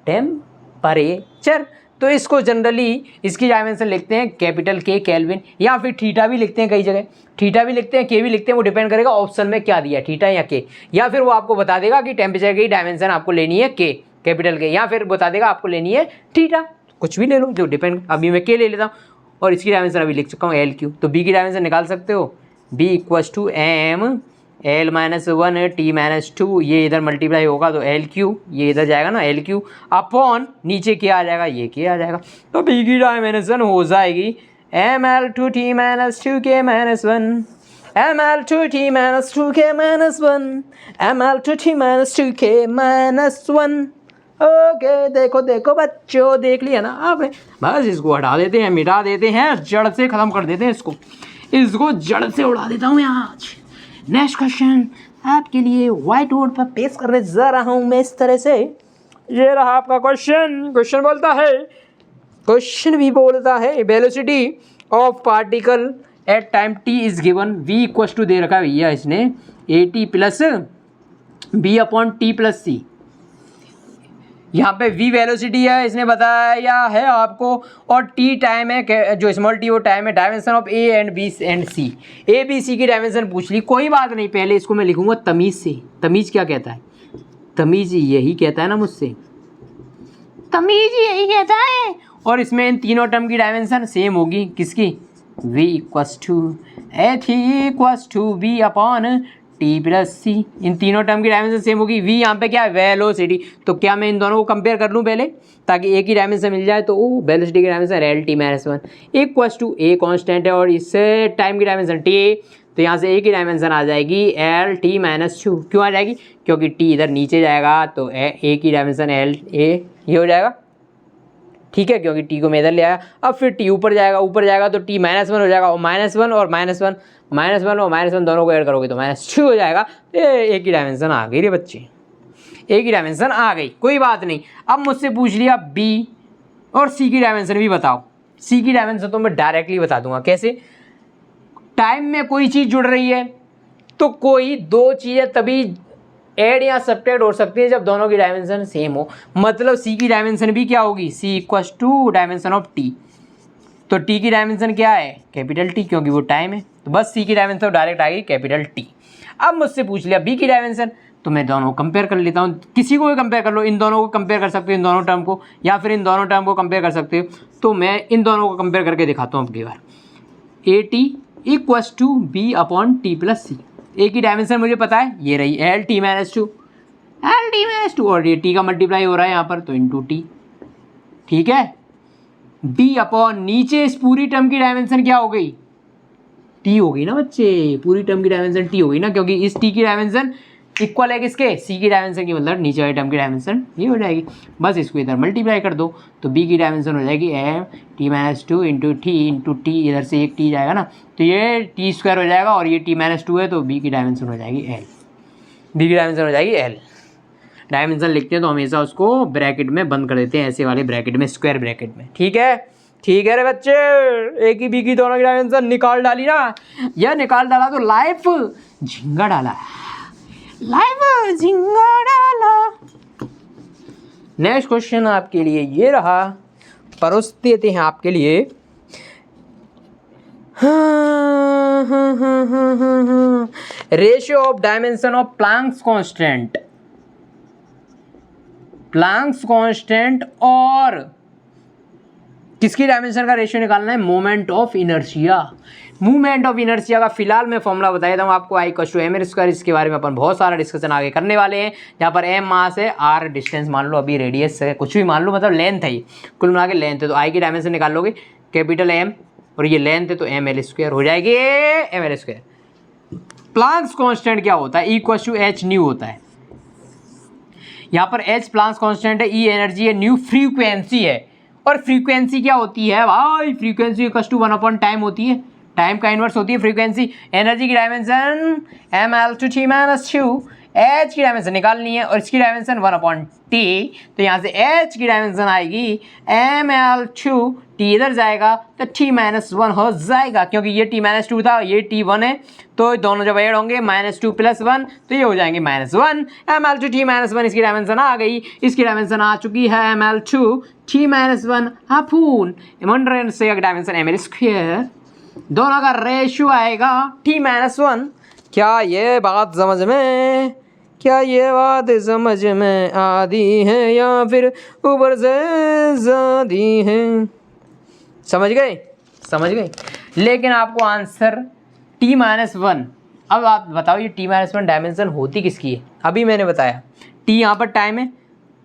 A: टेम्परेचर, तो इसको जनरली इसकी डायमेंशन लिखते हैं कैपिटल के केल्विन, या फिर थीटा भी लिखते हैं, कई जगह थीटा भी लिखते हैं, के भी लिखते हैं, वो डिपेंड करेगा ऑप्शन में क्या दिया है, थीटा या के, या फिर वो आपको बता देगा कि टेम्परेचर की डायमेंशन आपको लेनी है के कैपिटल के, या फिर बता देगा आपको लेनी है थीटा, कुछ भी ले लो जो डिपेंड। अभी मैं के ले लेता हूँ और इसकी डायमेंशन अभी लिख चुका हूँ एल क्यू, तो बी की डायमेंशन निकाल सकते हो, B equals to M L minus 1 T minus 2, ये इधर मल्टीप्लाई होगा तो एल क्यू, ये इधर जाएगा ना एल क्यू अपॉन नीचे क्या आ जाएगा? ये क्या आ जाएगा, तो बी की डायमेंशन हो जाएगी M L two T minus 2 के minus 1, M L two T minus 2 के minus 1, M L two T minus 2 के माइनस 1। ओके, देखो देखो बच्चों, देख लिया ना आपने। बस इसको हटा देते हैं, मिटा देते हैं, जड़ से ख़त्म कर देते हैं इसको जड़ से उड़ा देता हूँ मैं आज। नेक्स्ट क्वेश्चन आपके लिए व्हाइट बोर्ड पर पेश करने जा रहा हूँ मैं इस तरह से। ये रहा आपका क्वेश्चन। क्वेश्चन भी बोलता है velocity of particle at time T is given, V equals to दे रखा है भैया इसने A T plus B upon T plus C. यहाँ पे v वेलोसिटी है, इसने बताया है आपको, और t टाइम है, जो स्मॉल t वो टाइम है। Dimension of a and b and c, a b c की डायमेंशन पूछ ली, कोई बात नहीं। पहले इसको मैं लिखूंगा तमीज़ से। तमीज़ क्या कहता है? तमीज़ यही कहता है ना मुझसे, तमीज़ यही कहता है। और इसमें इन तीनों टर्म की डायमेंशन सेम होगी, किसकी? v equals to h equals to b upon T plus C, इन तीनों टर्म की डायमेंशन सेम होगी। वी यहाँ पे क्या है, वेलोसिटी, तो क्या मैं इन दोनों को कंपेयर कर लूँ पहले ताकि एक ही डायमेंशन मिल जाए। तो वेलोसिटी की dimension L T minus one equal to a constant है और इससे टाइम की डायमेंशन टी, तो यहाँ से एक ही डायमेंशन आ जाएगी एल टी माइनस टू। क्यों आ जाएगी, क्योंकि टी इधर नीचे जाएगा तो एक ही डायमेंशन एल ए ये हो जाएगा, ठीक है, क्योंकि टी को मैं इधर ले आया। अब फिर टी ऊपर जाएगा तो टी माइनस वन हो जाएगा और माइनस वन और माइनस वन दोनों को ऐड करोगे तो माइनस टू हो जाएगा। एक ही डायमेंशन आ गई रे बच्चे, एक ही डायमेंशन आ गई, कोई बात नहीं। अब मुझसे पूछ लिया बी और सी की डायमेंशन भी बताओ। सी की डायमेंशन तो मैं डायरेक्टली बता दूंगा। कैसे, टाइम में कोई चीज़ जुड़ रही है तो कोई दो चीज़ें तभी ऐड या सब्ट्रैक्ट हो सकती है जब दोनों की डायमेंशन सेम हो। मतलब सी की डायमेंशन भी क्या होगी, C equals to dimension of T. तो टी की डायमेंशन क्या है, कैपिटल टी, क्योंकि वो टाइम है, तो बस सी की डायमेंशन डायरेक्ट आ गई कैपिटल टी। अब मुझसे पूछ लिया बी की डायमेंशन, तो मैं दोनों को कंपेयर कर लेता हूँ। किसी को भी कंपेयर कर लो, इन दोनों को कंपेयर कर सकते हो, इन दोनों टर्म को, या फिर इन दोनों टर्म को कंपेयर कर सकते हो। तो मैं इन दोनों को कंपेयर करके दिखाता हूँ अब की बार। A T equals to B upon T plus C. A की डायमेंशन मुझे पता है, ये रही L T minus two, L T minus two, और ये टी का मल्टीप्लाई हो रहा है यहाँ पर तो इंटू टी, ठीक है। बी अपॉन नीचे इस पूरी टर्म की डायमेंशन क्या हो गई, टी हो गई ना बच्चे, पूरी टर्म की डायमेंशन टी हो गई ना, क्योंकि इस टी की डायमेंशन इक्वल है किसके, सी की डायमेंशन की, मतलब नीचे वाली टर्म की डायमेंशन ये हो जाएगी। बस इसको इधर मल्टीप्लाई कर दो तो बी की डायमेंशन हो जाएगी M T minus two into T, इधर से एक टी जाएगा ना तो ये टी स्क्वायर हो जाएगा, और ये टी माइनस टू है तो बी की डायमेंशन हो जाएगी एल, बी की डायमेंशन हो जाएगी एल। डायमेंशन लिखते हैं तो हमेशा उसको ब्रैकेट में बंद कर देते हैं, ऐसे वाले ब्रैकेट में, स्क्वायर ब्रैकेट में, ठीक है। ठीक है रे बच्चे, एक ही बी की दोनों की डायमेंशन निकाल डाली ना, यह निकाल डाला तो लाइफ झिंगा डाला, लाइव झिंगा डाला। नेक्स्ट क्वेश्चन आपके लिए ये रहा, परोस देते हैं आपके लिए। Ratio of dimension of Planck's constant, Planck's constant और किसकी डायमेंशन का रेशियो निकालना है, moment of inertia. Movement of inertia का फिलहाल मैं फॉर्मूला बता देता हूँ आपको, I equal to M L square. इसके बारे में अपन बहुत सारा डिस्कशन आगे करने वाले हैं। यहाँ पर एम मास है, आर डिस्टेंस मान लो, अभी रेडियस है, कुछ भी मान लो, मतलब लेंथ है, ये कुल मिला के लेंथ है। तो आई की डायमेंशन निकाल लोगे कैपिटल एम और ये लेंथ है तो एम एल स्क्वायर हो जाएगी, M L square. Planck's constant क्या होता है, इक्वल टू एच न्यू होता है। यहाँ पर एच प्लैंक्स कांस्टेंट है, ई एनर्जी है, न्यू फ्रीक्वेंसी है। और फ्रीक्वेंसी क्या होती है भाई, फ्रीक्वेंसी इक्वल टू 1 टाइम होती है, टाइम का इन्वर्स होती है फ्रीक्वेंसी। एनर्जी की dimension M L two T minus two, H की डायमेंशन निकालनी है और इसकी डायमेंशन 1/t, तो यहाँ से एच की डायमेंशन आएगी एम एल टू, टी इधर जाएगा तो t माइनस वन हो जाएगा, क्योंकि ये t माइनस टू था, ये t1 है, तो दोनों जब ऐड होंगे -2 + 1 तो ये हो जाएंगे -1। M L two T minus one इसकी डायमेंशन आ गई, इसकी डायमेंशन आ चुकी है M L two T minus one upon इमंड्रेन से डायमेंशन एम एल स्क्वायर, दोनों का रेशियो आएगा t माइनस वन। क्या ये बात समझ में, क्या ये बात समझ में आती है या फिर ऊपर से ज़्यादी है, समझ गए, समझ गए। लेकिन आपको आंसर t माइनस वन, अब आप बताओ ये t माइनस वन डायमेंशन होती किसकी है। अभी मैंने बताया t यहाँ पर टाइम है,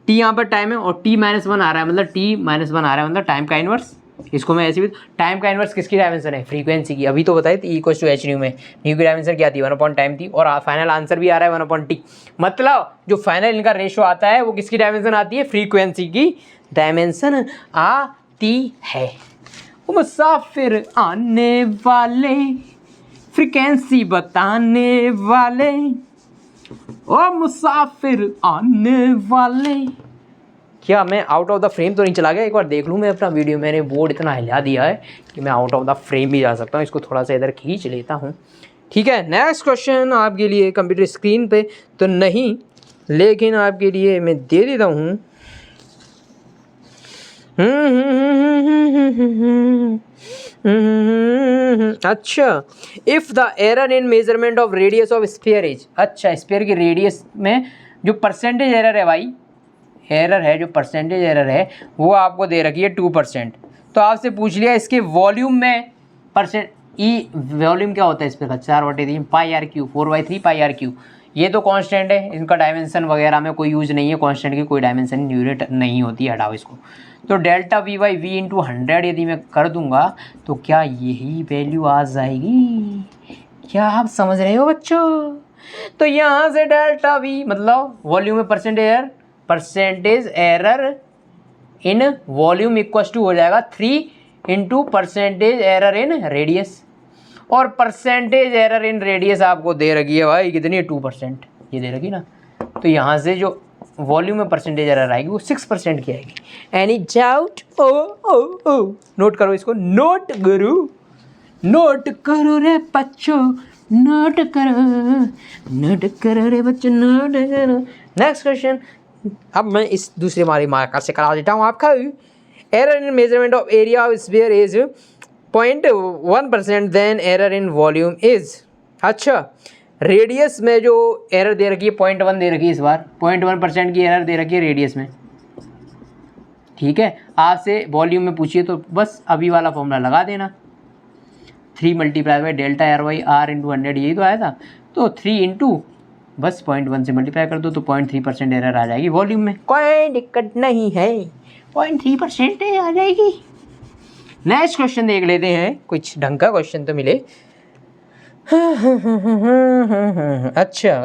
A: t यहाँ पर टाइम है और t माइनस वन आ रहा है, मतलब t माइनस वन आ रहा है, मतलब टाइम का इन्वर्स। इसको मैं ऐसे भी, टाइम का इन्वर्स किसकी डायमेंशन है, फ्रीक्वेंसी की। अभी तो बताए थे इक्वल टू एच न्यू में, न्यू की डायमेंशन क्या थी 1 टाइम थी, और फाइनल आंसर भी आ रहा है 1/t। मतलब जो फाइनल इनका रेशियो आता है वो किसकी डायमेंशन आती है, फ्रीक्वेंसी की डायमेंशन आती है। वो मुसाफिर आने वाले, फ्रीक्वेंसी बताने वाले, ओ मुसाफिर आने वाले। क्या मैं आउट ऑफ द फ्रेम तो नहीं चला गया, एक बार देख लूँ मैं अपना वीडियो, मैंने बोर्ड इतना हिला दिया है कि मैं आउट ऑफ द फ्रेम भी जा सकता हूँ। इसको थोड़ा सा इधर खींच लेता हूँ, ठीक है। नेक्स्ट क्वेश्चन आपके लिए कंप्यूटर स्क्रीन पे तो नहीं, लेकिन आपके लिए मैं दे देता हूँ। अच्छा, if the error in measurement of radius of sphere is, अच्छा स्फीयर की रेडियस में जो परसेंटेज एरर है भाई, एरर है जो परसेंटेज एरर है वो आपको दे रखी है 2%। तो आपसे पूछ लिया इसके वॉल्यूम में परसेंट, ई वॉल्यूम क्या होता है इस पर का 4/3 pi R cube 4/3 pi R cube. ये तो कांस्टेंट है, इनका डायमेंशन वगैरह में कोई यूज नहीं है, कांस्टेंट की कोई डायमेंशन यूनिट नहीं होती, हटाओ इसको। तो delta V by V into 100 यदि मैं कर दूंगा तो क्या यही वैल्यू आ जाएगी? क्या आप समझ रहे हो बच्चों? तो यहाँ से डेल्टा वी मतलब वॉल्यूम में percentage error in volume equal to हो जाएगा 3 into percentage error in radius. और परसेंटेज एरर इन रेडियस आपको दे रखी है भाई कितनी है 2%, ये दे रखी ना। तो यहाँ से जो वॉल्यूम में परसेंटेज एरर आएगी वो 6% की आएगी। Any doubt? ओ ओ ओ नोट करो इसको, नोट करो रे बच्चों, नोट करो रे बच्चों, नोट करो। नेक्स्ट क्वेश्चन, अब मैं इस दूसरे मार्कर से करा देता हूँ आपका। Error in measurement of area of sphere is 0.1%, then error in volume is. अच्छा, रेडियस में जो एरर दे रखी है 0.1 दे रखी है, इस बार 0.1% की एरर दे रखी है रेडियस में, ठीक है। आपसे वॉल्यूम में पूछिए तो बस अभी वाला फॉर्मूला लगा देना, 3 multiply by delta R by R into 100, यही तो आया था। तो 3 इंटू बस 0.1 से मल्टीप्लाई कर दो तो 0.3% एरर आ जाएगी वॉल्यूम में, कोई दिक्कत नहीं है, 0.3% आ जाएगी। नेक्स्ट क्वेश्चन देख लेते हैं, कुछ ढंग का क्वेश्चन तो मिले। अच्छा,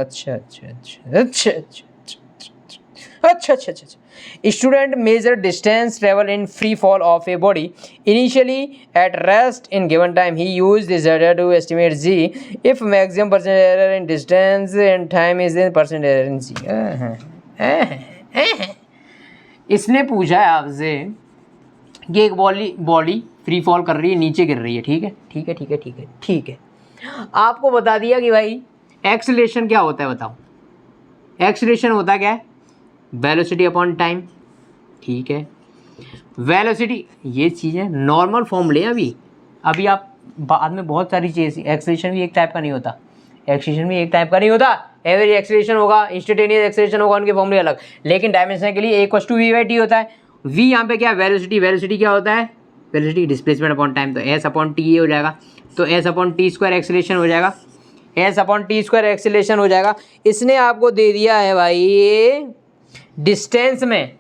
A: student measure distance travel in free fall of a body initially at rest in given time, he use this data to estimate G if maximum percent error in distance and time is in percent error in G. इसने पूछा है आपसे कि एक body free fall कर रही है, नीचे गिर रही है, ठीक है। आपको बता दिया कि भाई एक्सीलरेशन क्या होता है, बताओ। एक्सीलरेशन होता क्या है? वेलोसिटी अपॉन टाइम, ठीक है। वेलोसिटी ये चीज़ें नॉर्मल फॉर्म लें अभी आप बाद में बहुत सारी चीज़। एक्सीलरेशन भी एक टाइप का नहीं होता, एवरेज एक्सीलरेशन होगा, इंस्टेंटेनियस एक्सीलरेशन होगा, उनके फॉर्मूले अलग। लेकिन डायमेंशन के लिए a = v/t होता है। v यहाँ पे क्या है? वेलोसिटी क्या होता है? वेलोसिटी डिस्प्लेसमेंट अपॉन टाइम, तो s/t ये हो जाएगा। तो s/t² एक्सीलरेशन हो जाएगा, s/t² एक्सीलरेशन हो जाएगा। इसने आपको दे दिया है भाई डिस्टेंस में,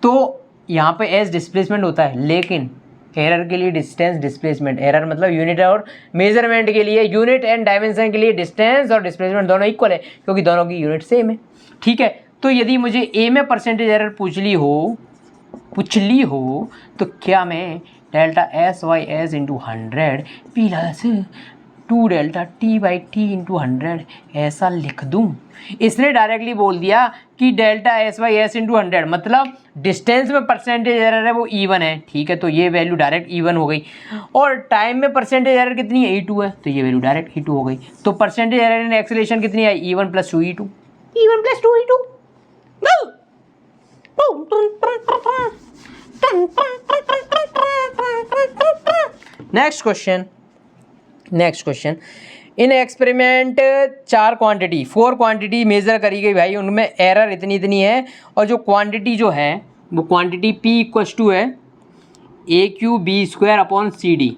A: तो यहाँ पे s डिस्प्लेसमेंट होता है, लेकिन एरर के लिए डिस्टेंस डिस्प्लेसमेंट, एरर मतलब यूनिट और मेजरमेंट के लिए, यूनिट एंड डायमेंशन के लिए डिस्टेंस और डिस्प्लेसमेंट दोनों इक्वल है क्योंकि दोनों की यूनिट सेम है, ठीक है। तो यदि मुझे ए में परसेंटेज एरर पूछ ली हो तो क्या मैं delta s/s into 100 plus 2 delta t/t into 100 ऐसा लिख दूं? इसने डायरेक्टली बोल दिया कि डेल्टा s/s इंटू 100 मतलब डिस्टेंस में परसेंटेज एरर है वो E1 है, ठीक है। तो ये वैल्यू डायरेक्ट E1 हो गई, और टाइम में परसेंटेज एरर कितनी है? E2 है, तो ये वैल्यू डायरेक्ट E2 हो गई। तो परसेंटेज एरर इन एक्सीलरेशन कितनी है? E1 + 2E2, नेक्स्ट क्वेश्चन, इन एक्सपेरिमेंट 4 क्वांटिटी मेजर करी गई भाई, उनमें एरर इतनी है, और जो क्वांटिटी जो है वो क्वांटिटी P = है AQB²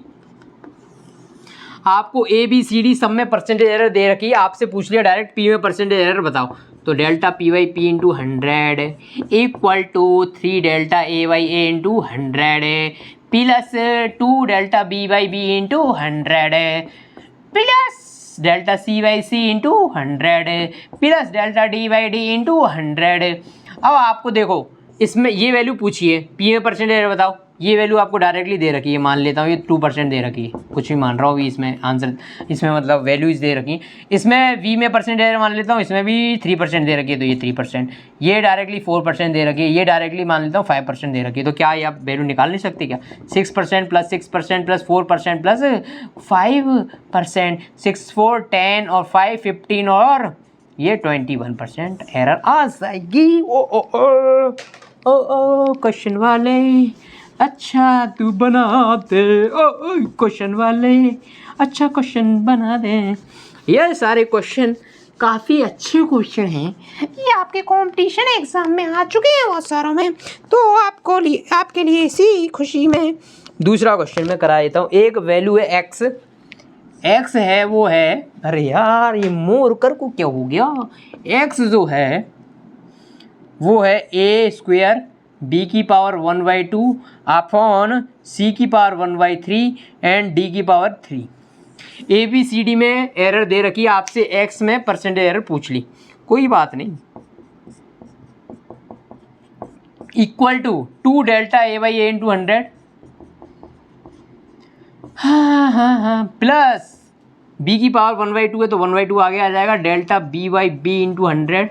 A: आपको ABCD सब में परसेंटेज एरर दे रखी है, आपसे पूछ लिया डायरेक्ट P में परसेंटेज एरर बताओ, तो delta P/P into 100 = 3 delta A/A into 100 plus 2 delta B/B into 100 plus delta C/C into 100 plus delta D/D into 100। अब आपको देखो इसमें ये वैल्यू पूछी है, P में परसेंटेज एरर बताओ, ये वैल्यू आपको डायरेक्टली दे रखी है, मान लेता हूँ ये 2% दे रखी है, कुछ भी मान रहा हूँ, इसमें आंसर, इसमें मतलब वैल्यूज दे रखी। इसमें V में परसेंटेज एरर मान लेता हूँ, इसमें भी 3% दे रखी है, तो ये 3%, ये डायरेक्टली 4% दे रखी है, ये डायरेक्टली मान लेता हूँ 5% दे रखी है। तो क्या ये आप वैल्यू निकाल नहीं सकते क्या? 6% + 6% + 4% + 5%, 6 4 10 और 5 15 और ये 21% एरर आ जाएगी। ओ क्वेश्चन वाले, अच्छा तू बना दे, क्वेश्चन वाले अच्छा क्वेश्चन बना दे। ये सारे क्वेश्चन काफ़ी अच्छे क्वेश्चन हैं, ये आपके कंपटीशन एग्ज़ाम में आ चुके हैं बहुत सारों में, तो आपके लिए इसी खुशी में दूसरा क्वेश्चन मैं करा देता हूँ। एक वैल्यू है एक्स, एक्स है वो है, अरे यार ये मोर कर को क्या हो गया, एक्स जो है वो है ए स्क्वायर बी की पावर 1/2 अपॉन सी की पावर 1/3 एंड डी की power 3। A B C D में एरर दे रखी है, आपसे एक्स में परसेंटेज एरर पूछ ली, कोई बात नहीं। Equal to 2 delta A by A into 100, हाँ प्लस बी की पावर 1/2 है तो 1/2 आगे आ जाएगा, delta B by B into 100,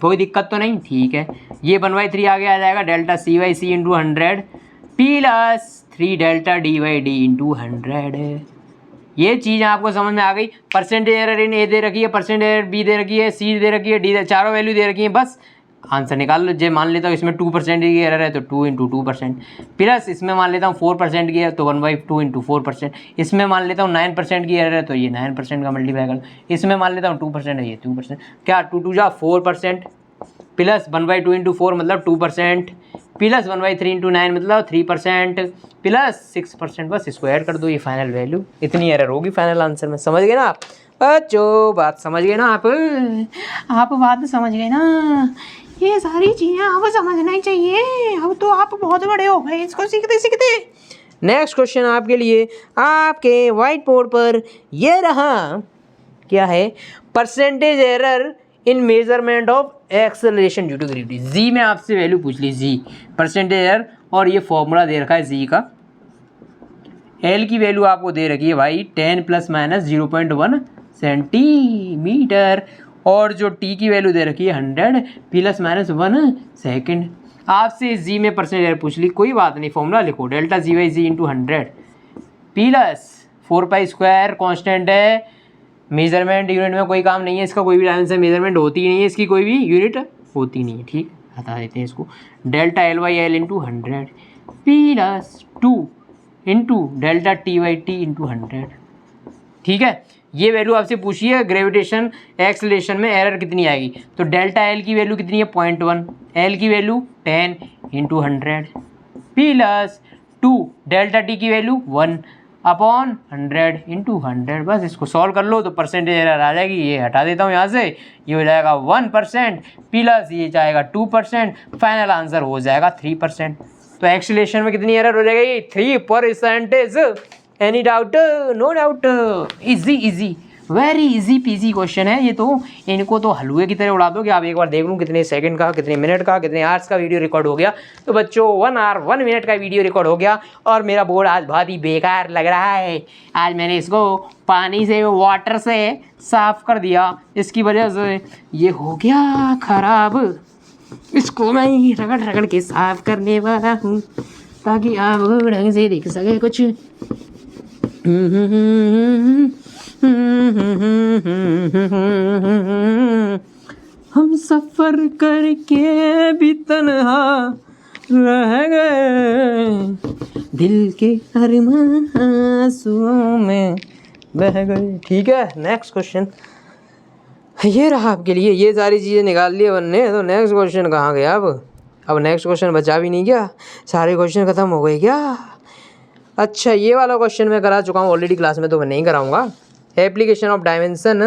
A: कोई दिक्कत तो नहीं, ठीक है। ये 1/3 आगे आ जाएगा, delta C by C into 100 plus 3 delta D by D into 100। ये चीज़ आपको समझ में आ गई। परसेंटेज एरर इन ए दे रखी है, परसेंटेज एरर बी दे रखी है, सी दे रखी है, डी चारों वैल्यू दे रखी है, बस आंसर निकाल लो। जे मान लेता हूँ इसमें 2% की एरर है तो 2 इंटू 2%, प्लस इसमें मान लेता हूँ 4% की है तो 1/2 इंटू 4%, इसमें मान लेता हूँ 9% की एरर है तो ये 9% का मल्टीप्लाई कर, इसमें मान लेता हूँ 2% है ये 2%, क्या 2 2 जा 4% प्लस 1/2 इंटू 4 मतलब 2%, प्लस 1/3 इंटू 9 मतलब 3% प्लस 6%, बस इसको ऐड कर दो, ये फाइनल वैल्यू, इतनी एरर होगी फाइनल आंसर में। समझ गए ना आप बच्चों, बात समझ गए ना आप बात समझ गए ना। ये सारी चीज़ें आपको समझना ही चाहिए, अब तो आप बहुत बड़े हो गए इसको सीखते सीखते। नेक्स्ट क्वेश्चन आपके लिए आपके व्हाइट बोर्ड पर ये रहा, क्या है, percentage error in measurement of acceleration due to gravity. G में आपसे वैल्यू पूछ ली, जी परसेंटेज एरर, और ये फॉर्मूला दे रखा है जी का। एल की वैल्यू आपको दे रखी है भाई 10 ± 0.1 सेंटीमीटर, और जो टी की वैल्यू दे रखी है 100 ± 1 सेकेंड। आपसे जी में परसेंटेज एरर पूछ ली, कोई बात नहीं, फॉर्मूला लिखो, delta G by G into 100 plus 4π² constant है, मेजरमेंट यूनिट में कोई काम नहीं है इसका, कोई भी डायमेंशन मेजरमेंट होती ही नहीं है इसकी, कोई भी यूनिट होती नहीं है, ठीक, हटा देते हैं इसको, delta L by L into 100 plus 2 into delta T by T into 100, ठीक है। ये वैल्यू आपसे पूछी है ग्रेविटेशन एक्सेलरेशन में एरर कितनी आएगी, तो डेल्टा एल की वैल्यू कितनी है 0.1, एल की value 10 into 100 plus 2 delta T की वैल्यू 1 अपॉन 100 इंटू 100, बस इसको सॉल्व कर लो तो परसेंटेज एरर आ जाएगी। ये हटा देता हूँ यहाँ से, ये हो जाएगा 1% प्लस ये जाएगा 2%, फाइनल आंसर हो जाएगा 3%। तो एक्सेलरेशन में कितनी एरर हो जाएगी, 3%। Any doubt? No doubt, easy easy, very easy PG question है ये तो, इनको तो हलवे की तरह उड़ा दो कि आप एक बार देख लूँ कितने सेकंड का, कितने मिनट का, कितने आवर्स का वीडियो रिकॉर्ड हो गया। तो बच्चों 1 आवर 1 मिनट का वीडियो रिकॉर्ड हो गया, और मेरा बोर्ड आज बहुत ही बेकार लग रहा है। आज मैंने इसको पानी से, वाटर से साफ कर दिया, इसकी वजह से ये हो गया खराब। इसको मैं रगड़ रगड़ के साफ करने वाला हूँ ताकि आप ढंग से देख सके कुछ। हम सफर करके भी तन्हा रह गए, दिल के अरमान आंसुओं में बह गए, ठीक है। नेक्स्ट क्वेश्चन ये रहा आपके लिए, ये सारी चीज़ें निकाल लिए बनने, तो नेक्स्ट क्वेश्चन कहाँ गया अब नेक्स्ट क्वेश्चन बचा भी नहीं क्या, सारे क्वेश्चन खत्म हो गए क्या? अच्छा, ये वाला क्वेश्चन मैं करा चुका हूँ ऑलरेडी क्लास में, तो मैं नहीं कराऊंगा। एप्लीकेशन ऑफ डायमेंशन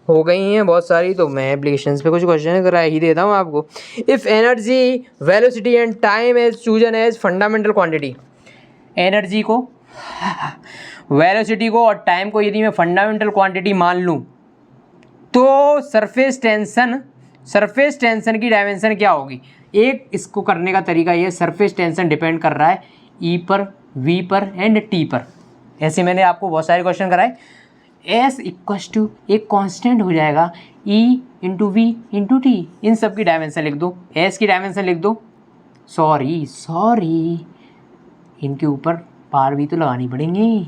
A: हो गई हैं बहुत सारी, तो मैं एप्लीकेशंस पे कुछ क्वेश्चन करा ही देता हूँ आपको। If energy, velocity and time is chosen as fundamental quantity, energy को, वेलोसिटी को और टाइम को यदि मैं फंडामेंटल क्वांटिटी मान लूँ, तो सरफेस टेंशन की डायमेंशन क्या होगी? एक इसको करने का तरीका ये, सरफेस टेंशन डिपेंड कर रहा है ई पर, वी पर एंड टी पर। ऐसे मैंने आपको बहुत सारे क्वेश्चन कराए। एस इक्वस टू एक कांस्टेंट हो जाएगा E into V into T, इन सब की डायमेंशन लिख दो, एस की डायमेंशन लिख दो, सॉरी इनके ऊपर पार भी तो लगानी पड़ेंगी,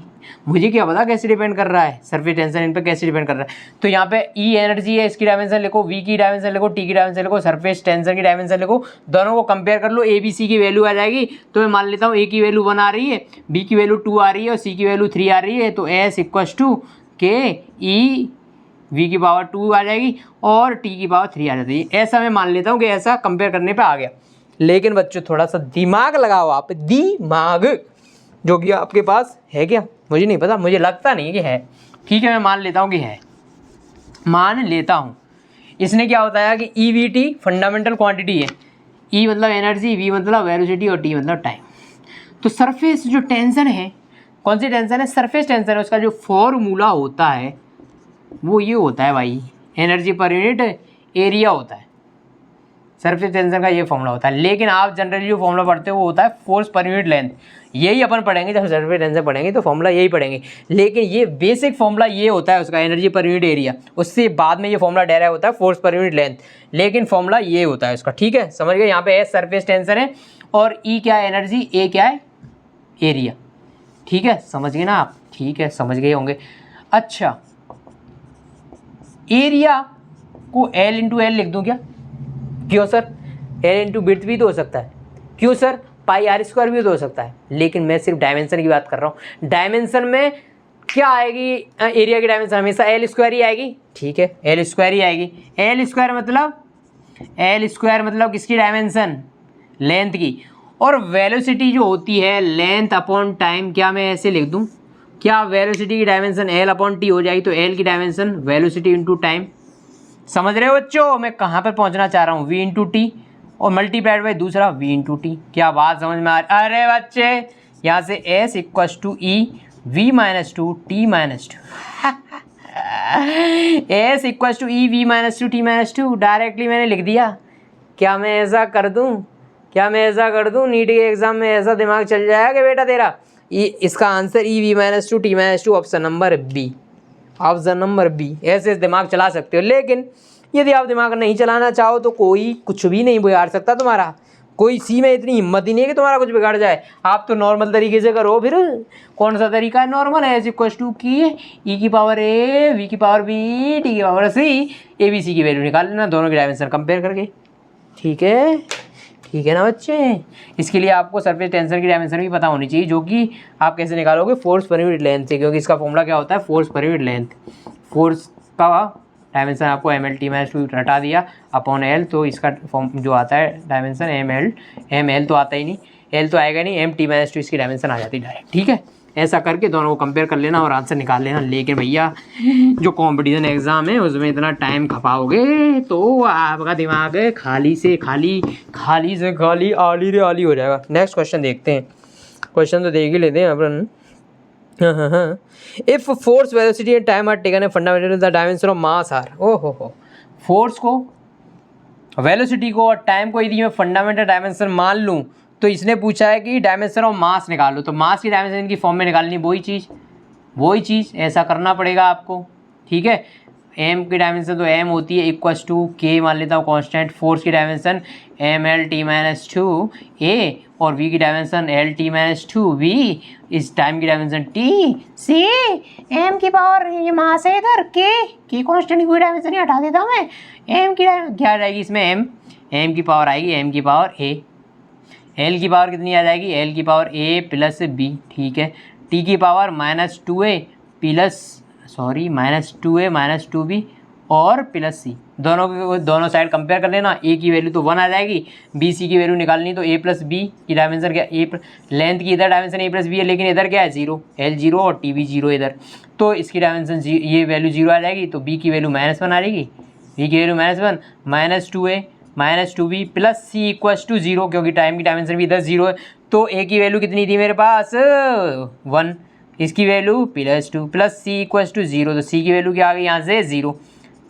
A: मुझे क्या पता कैसे डिपेंड कर रहा है सरफेस टेंशन इन पर कैसे डिपेंड कर रहा है। तो यहाँ पे ई एनर्जी है, इसकी डायमेंशन लिखो, वी की डायमेंशन लिखो, टी की डायमेंशन लिखो, सरफेस टेंशन की डायमेंशन लिखो, दोनों को कंपेयर कर लो, ए बी सी की वैल्यू आ जाएगी। तो मैं मान लेता हूँ ए की वैल्यू 1 आ रही है, बी की वैल्यू 2 आ रही है और सी की वैल्यू 3 आ रही है, तो एस इक्वस टू के ई वी की पावर 2 आ जाएगी और टी की पावर 3 आ जाती है। ऐसा मैं मान लेता हूँ कि ऐसा कंपेयर करने पे आ गया। लेकिन बच्चों थोड़ा सा दिमाग लगाओ आप, दिमाग, जो कि आपके पास है क्या, मुझे नहीं पता, मुझे लगता नहीं कि है। ठीक है, मैं मान लेता हूँ कि है, मान लेता हूँ। इसने क्या बताया कि EVT फंडामेंटल क्वांटिटी है, E मतलब एनर्जी, V मतलब वेलोसिटी और T मतलब टाइम। तो सरफेस जो टेंशन है, कौन सी टेंशन है, सरफेस टेंशन है, उसका जो फॉर्मूला होता है वो ये होता है भाई, एनर्जी पर यूनिट एरिया होता है, सरफेस टेंशन का ये फॉर्मूला होता है। लेकिन आप जनरली जो फॉर्मूला पढ़ते हो वो होता है फोर्स पर यूनिट लेंथ, यही अपन पढ़ेंगे जब सरफेस टेंशन पढ़ेंगे तो फॉर्मूला यही पढ़ेंगे। लेकिन ये बेसिक फॉर्मूला ये होता है उसका, एनर्जी पर यूनिट एरिया, उससे बाद में ये फॉर्मूला डेराइव होता है फोर्स पर यूनिट लेंथ, लेकिन फॉर्मूला ये होता है उसका। ठीक है, समझ गए, यहाँ पे एस सरफेस टेंशन है और ई क्या है एनर्जी, ए क्या है एरिया। ठीक है, समझ गए ना आप, ठीक है, समझ गए होंगे। अच्छा, एरिया को L इंटू एल लिख दूँ क्या, क्यों सर, L इंटू बिड्थ भी तो हो सकता है, क्यों सर, पाई आर स्क्वायर भी तो हो सकता है, लेकिन मैं सिर्फ डायमेंशन की बात कर रहा हूँ। डायमेंशन में क्या आएगी, एरिया की डायमेंशन हमेशा L स्क्वायर ही आएगी। ठीक है, L स्क्वायर ही आएगी। L स्क्वायर मतलब किसकी डायमेंशन, लेंथ की। और वेलोसिटी जो होती है लेंथ अपॉन टाइम, क्या मैं ऐसे लिख दूँ, क्या वेलोसिटी की डायमेंशन L अपॉन T हो जाएगी, तो L की डायमेंशन वेलोसिटी इंटू टाइम। समझ रहे हो बच्चों मैं कहाँ पर पहुँचना चाह रहा हूँ, V इंटू टी और मल्टीप्लाइड बाई दूसरा V इंटू टी। क्या बात समझ में आ रही, अरे बच्चे यहाँ से S equals to E V minus two T minus two S equals to E V minus two T minus two, directly मैंने लिख दिया। क्या मैं ऐसा कर दूँ, नीट के एग्जाम में ऐसा दिमाग चल जाएगा बेटा तेरा। इसका answer E V minus two T minus two, option number B. ऐसे दिमाग चला सकते हो, लेकिन यदि आप दिमाग नहीं चलाना चाहो तो कोई कुछ भी नहीं बिगाड़ सकता तुम्हारा, कोई सी में इतनी हिम्मत ही नहीं है कि तुम्हारा कुछ बिगाड़ जाए। आप तो नॉर्मल तरीके से करो, फिर कौन सा तरीका है नॉर्मल, है इक्वस टू की ई की पावर ए, वी की पावर बी, टी की power C, A B C की वैल्यू निकाल लेना, दोनों की डायमेंशन कंपेयर करके। ठीक है ना बच्चे, इसके लिए आपको सरफेस टेंशन की डायमेंशन भी पता होनी चाहिए, जो कि आप कैसे निकालोगे, फोर्स पर यूनिट लेंथ से, क्योंकि इसका फॉर्मूला क्या होता है, फोर्स पर यूनिट लेंथ। फोर्स का डायमेंशन आपको ML T माइनस टू हटा दिया अपॉन L, तो इसका फॉर्म जो आता है डायमेंशन ML तो आता ही नहीं, L तो आएगा नहीं, M T माइनस टू इसकी डायमेंशन आ जाती है डायरेक्ट। ठीक है, ऐसा करके दोनों को कंपेयर कर लेना और आंसर निकाल लेना। लेकिन भैया जो कंपटीशन एग्ज़ाम है उसमें इतना टाइम खपाओगे तो आपका दिमाग है खाली से खाली आली रे आली हो जाएगा। नेक्स्ट क्वेश्चन देखते हैं, क्वेश्चन तो देख ही लेते हैं अपन। हाँ, if force velocity and time are taken a fundamental the dimension of mass are, हो फोर्स को, वेलोसिटी को और टाइम को यदि मैं फंडामेंटल डायमेंशन मान लूँ तो इसने पूछा है कि डायमेंशन ऑफ मास निकालो, तो मास की डायमेंशन की फॉर्म में निकालनी, वही चीज़ ऐसा करना पड़ेगा आपको। ठीक है, एम की डायमेंशन तो एम होती है इक्वस टू के मान लेता हूँ कांस्टेंट, फोर्स की dimension ML T minus two A और V की dimension L T minus two V, इस टाइम की डायमेंशन T C, M की पावर ये मास है इधर के कांस्टेंट की डायमेंशन ही हटा देता हूँ मैं, M की क्या आ जाएगी इसमें, M की पावर आएगी M की पावर A, L की पावर कितनी आ जाएगी, L की पावर A प्लस B। ठीक है, T की power minus two A minus two B और प्लस सी, दोनों साइड कंपेयर कर लेना। ए की वैल्यू तो 1 आ जाएगी, बी सी की वैल्यू निकालनी, तो ए प्लस बी की डायमेंशन क्या, लेंथ की इधर डायमेंशन ए प्लस बी है, लेकिन इधर क्या है 0, L 0 और टी भी 0 इधर, तो इसकी डायमेंशन ये वैल्यू 0 आ जाएगी, तो बी की वैल्यू -1 आ जाएगी, बी की value -1 minus two A minus two B plus C equals to 0, क्योंकि टाइम की डायमेंशन भी इधर 0 है, तो ए की वैल्यू कितनी थी मेरे पास 1, इसकी value +2 plus C equals to 0, तो सी की वैल्यू क्या आ गई यहाँ से 0,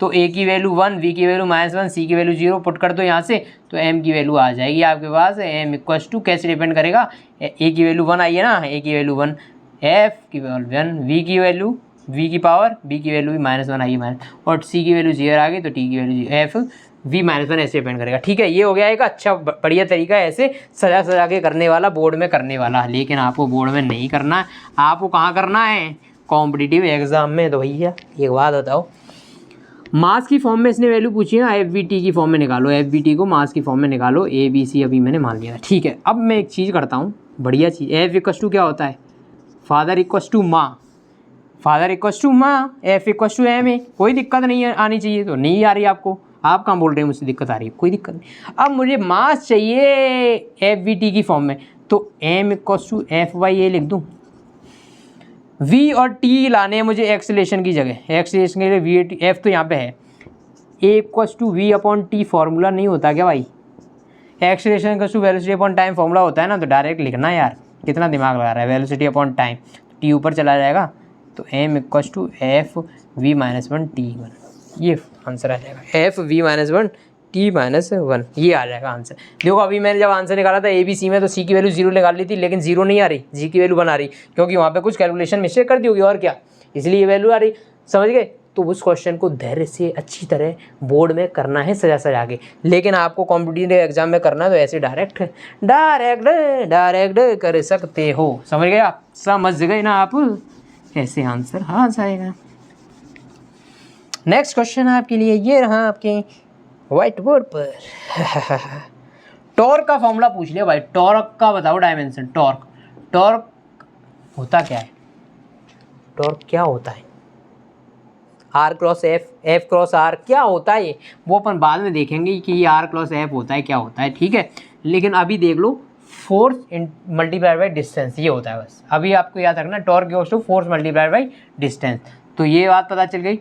A: तो ए की वैल्यू 1, वी की वैल्यू -1, सी की वैल्यू 0 पुट कर दो यहाँ से, तो एम की वैल्यू आ जाएगी आपके पास, एम इक्वस टू कैसे डिपेंड करेगा, ए की वैल्यू 1 आई है ना, ए की वैल्यू 1, एफ की वैल्यू 1, वी की वैल्यू वी की पावर बी की वैल्यू भी -1 आई है, और सी की वैल्यू 0 आ गई, तो टी की वैल्यू एफ V -1 ऐसे डिपेंड करेगा। ठीक है, ये हो गया एक अच्छा बढ़िया तरीका है ऐसे सजा के करने वाला, बोर्ड में करने वाला, लेकिन आपको बोर्ड में नहीं करना है, आपको कहाँ करना है, कॉम्पिटिटिव एग्जाम में। तो भैया एक बात बताओ, मास की फॉर्म में इसने वैल्यू पूछी है, FVT की फॉर्म में निकालो, FVT को मास की फॉर्म में निकालो, ABC अभी मैंने मान लिया। ठीक है, अब मैं एक चीज़ करता हूँ, बढ़िया चीज़, F इक्वस टू क्या होता है, फादर इक्वस टू माँ, F इक्वस टू M है, कोई दिक्कत नहीं आनी चाहिए, तो नहीं आ रही आपको, आप कहाँ बोल रहे हैं मुझसे दिक्कत आ रही है, कोई दिक्कत नहीं। अब मुझे मास चाहिए FVT की फॉर्म में, तो M equals to F by A लिख दूँ। वी और टी लाने हैं मुझे एक्सीलरेशन की जगह, एक्सीलरेशन के लिए वी टी एफ तो यहाँ पे है, A equals to V upon T formula नहीं होता क्या भाई? Acceleration equals to velocity upon time formula होता है ना, तो डायरेक्ट लिखना यार, कितना दिमाग लगा रहा है। वेलोसिटी अपॉन टाइम, टी ऊपर चला जाएगा तो M equals to F V minus one T one, ये आंसर आ जाएगा। F V minus one T minus one, ये आ जाएगा आंसर। देखो अभी मैंने जब आंसर निकाला था ए बी सी में तो सी की वैल्यू 0 निकाल ली थी, लेकिन 0 नहीं आ रही, जी की वैल्यू 1 आ रही, क्योंकि वहाँ पे कुछ कैलकुलेशन मिस्टेक कर दी होगी और क्या, इसलिए ये वैल्यू आ रही। समझ गए? तो उस क्वेश्चन को धैर्य से अच्छी तरह बोर्ड में करना है सजा सजा के, लेकिन आपको कॉम्पिटिटिव एग्जाम में करना है तो ऐसे डायरेक्ट कर सकते हो। समझ गए आप? समझ गए ना आप? ऐसे आंसर हाँ जाएगा। नेक्स्ट क्वेश्चन आपके लिए ये रहा आपके व्हाइट बोर्ड पर। टॉर्क का फॉर्मूला पूछ लिया भाई, टॉर्क का बताओ डायमेंशन। टॉर्क होता क्या है? टॉर्क क्या होता है? R cross F, F cross R, क्या होता है ये? वो अपन बाद में देखेंगे कि ये आर क्रॉस एफ होता है क्या होता है, ठीक है। लेकिन अभी देख लो, फोर्स मल्टीप्लाइड बाई डिस्टेंस, ये होता है बस। अभी आपको याद रखना, torque equals to force multiplied by distance. तो ये बात पता चल गई।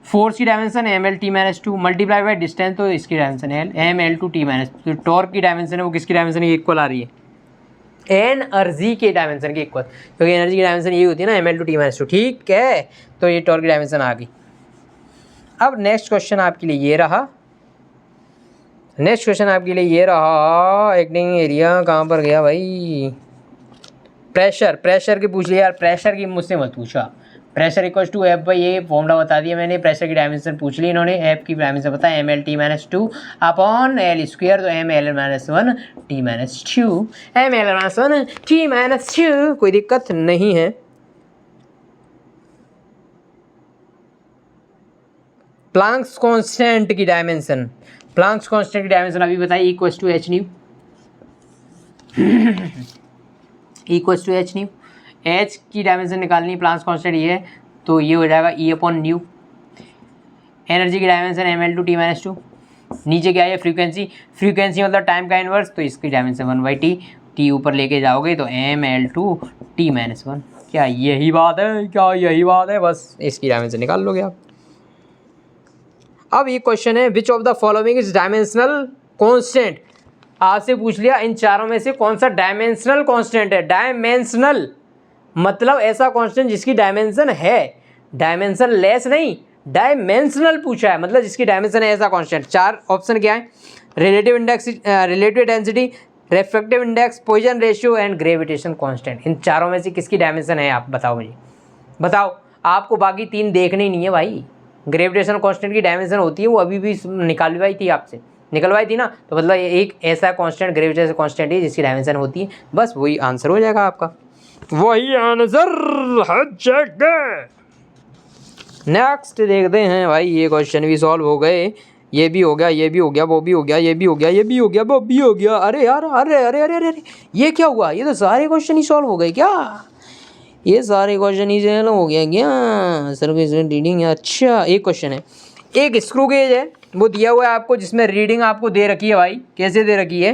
A: फोर्स की dimension M L T minus two, multiply by distance तो इसकी डायमेंशन है M L two T minus. तो टॉर्क की डायमेंशन है वो किसकी डायमेंशन है? इक्वल आ रही है एनर्जी के डायमेंशन की इक्वल, क्योंकि एनर्जी की डायमेंशन ये होती है ना M L two T minus two, ठीक है। तो ये टॉर्क की डायमेंशन आ गई। अब नेक्स्ट क्वेश्चन आपके लिए ये रहा, एक्टिंग एरिया कहाँ पर गया भाई? प्रेशर की पूछ लिया यार, प्रेशर की मुझसे मत पूछा। Pressure equals to F by A formula बता दिया मैंने, प्रेशर की डायमेंशन पूछ ली इन्होंने, एफ की डायमेंशन पता है M L T minus two upon L square, तो M L minus one T minus two, M L minus one T minus two, कोई दिक्कत नहीं है। प्लांक्स कांस्टेंट की डायमेंशन, अभी बताइए, equals to H nu, H की डायमेंशन निकालनी, प्लांक्स कांस्टेंट ये है, तो ये हो जाएगा ई अपॉन न्यू। एनर्जी की dimension M L two T minus two, नीचे क्या है फ्रीक्वेंसी मतलब टाइम का इनवर्स, तो इसकी डायमेंशन 1/t, टी ऊपर लेके जाओगे तो M L two T minus one. क्या यही बात है? बस इसकी डायमेंशन निकाल लोगे आप। अब ये क्वेश्चन है, which of the following is dimensional constant. आपसे पूछ लिया इन चारों में से कौन सा डायमेंशनल कांस्टेंट है। डायमेंशनल मतलब ऐसा कांस्टेंट जिसकी डायमेंशन है, डायमेंशन लेस नहीं, डायमेंशनल पूछा है, मतलब जिसकी डायमेंशन है ऐसा कांस्टेंट। चार ऑप्शन क्या है? Relative density, refractive index, Poisson ratio and gravitation constant. इन चारों में से किसकी डायमेंशन है? आप बताओ मुझे, बताओ। आपको बाकी तीन देखने ही नहीं है भाई। ग्रेविटेशन कांस्टेंट की डायमेंशन होती है, वो अभी भी निकालवाई थी ना, तो मतलब एक ऐसा कांस्टेंट ग्रेविटेशन कांस्टेंट है जिसकी डायमेंशन होती है, बस वही आंसर हो जाएगा आपका, वही आंसर हो जाएगा। नेक्स्ट देखते हैं भाई, ये क्वेश्चन भी सॉल्व हो गए, ये भी हो गया, वो भी हो गया। अरे यार, अरे ये क्या हुआ? ये तो सारे क्वेश्चन ही सॉल्व हो गए क्या? ये सारे क्वेश्चन ही सॉल्व हो गया क्या? सर्विस रीडिंग, अच्छा एक क्वेश्चन है, एक स्क्रू गेज है, वो दिया हुआ है आपको, जिसमें रीडिंग आपको दे रखी है भाई। कैसे दे रखी है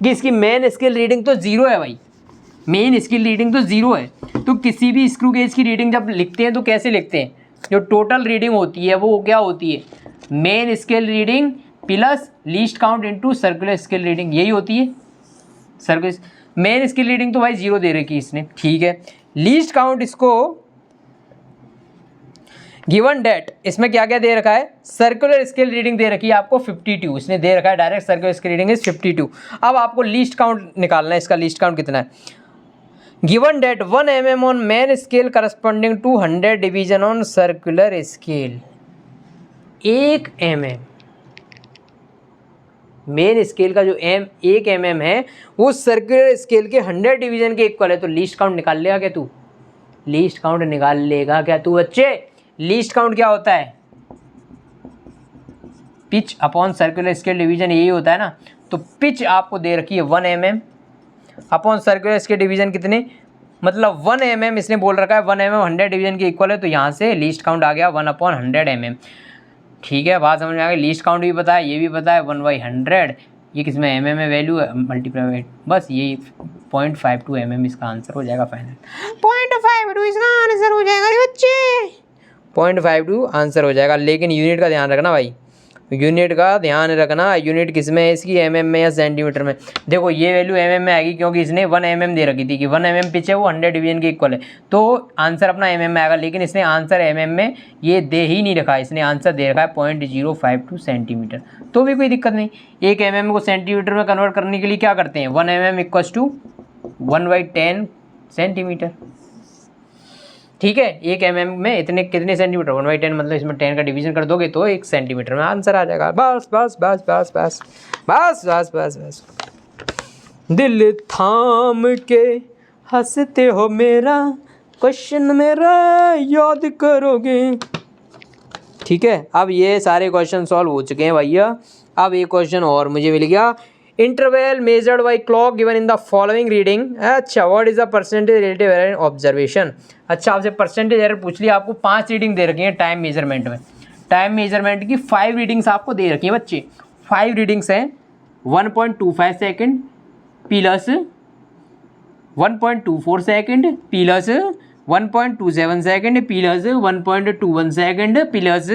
A: कि इसकी मेन स्केल रीडिंग तो 0 है भाई, मेन स्केल रीडिंग तो 0 है। तो किसी भी स्क्रू गेज की रीडिंग जब लिखते हैं तो कैसे लिखते हैं? जो टोटल रीडिंग होती है वो क्या होती है? Main scale reading plus least count into circular scale reading, यही होती है। सर्कुलर मेन स्केल रीडिंग तो भाई 0 दे रखी है इसने, ठीक है। लीस्ट काउंट इसको गिवन डेट, इसमें क्या क्या दे रखा है? सर्कुलर स्केल रीडिंग दे रखी है आपको 52, इसने दे रखा है direct circular scale reading is 52। अब आपको लीस्ट काउंट निकालना है, इसका लीस्ट काउंट कितना है? Given that 1 mm on main scale corresponding to 100 division on circular scale. 1 mm main scale का जो 1 mm है वो सर्कुलर स्केल के 100 डिवीजन के इक्वल है। तो लीस्ट काउंट निकाल लेगा क्या तू? लीस्ट काउंट निकाल लेगा क्या तू बच्चे? लीस्ट काउंट क्या होता है? Pitch upon circular scale division, यही होता है ना। तो पिच आपको दे रखी है 1 mm upon circular scale division कितने, मतलब 1 mm इसने बोल रखा है, 1 mm 100 डिवीजन के इक्वल है, तो यहाँ से लीस्ट काउंट आ गया 1/100 mm। ठीक है, बात समझ में आ गई। लीस्ट काउंट भी पता है, ये भी पता है, 1/100 ये किस में mm में वैल्यू मल्टीप्लाई, बस ये 0.52 mm इसका आंसर हो जाएगा फाइनल। 0.52 इसका आंसर हो जाएगा बच्चे, 0.52 आंसर हो जाएगा। लेकिन यूनिट का ध्यान रखना भाई, यूनिट का ध्यान रखना। यूनिट किस में है इसकी, mm में या सेंटीमीटर में। देखो ये वैल्यू mm में आएगी क्योंकि इसने 1 mm दे रखी थी कि 1 mm पिच है वो 100 डिवीजन के इक्वल है, तो आंसर अपना mm में आएगा। लेकिन इसने आंसर mm में ये दे ही नहीं रखा है, इसने आंसर दे रखा है 0.052 सेंटीमीटर, तो भी कोई दिक्कत नहीं। एक mm को सेंटीमीटर में कन्वर्ट करने के लिए क्या करते हैं, 1 mm इक्वल्स टू 1/10 सेंटीमीटर। ठीक है, एक mm में इतने कितने सेंटीमीटर, 1/10 मतलब इसमें 10 का डिवीजन कर दोगे तो 1 सेंटीमीटर में आंसर आ जाएगा। बस बस बस बस बस बस बस बस बस दिल थाम के हंसते हो मेरा, क्वेश्चन मेरा याद करोगे। ठीक है, अब ये सारे क्वेश्चन सॉल्व हो चुके हैं भैया। अब एक क्वेश्चन और मुझे मिल गया, interval measured by clock given in the following reading. अच्छा, what is the percentage relative error in observation. अच्छा, आपसे परसेंटेज एरर पूछ लिया, आपको 5 रीडिंग दे रखी है टाइम मेजरमेंट में। टाइम मेजरमेंट की 5 रीडिंग्स आपको दे रखी है बच्चे। 5 रीडिंग्स हैं 1.25 second plus 1.24 second plus 1.27 second plus 1.21 second plus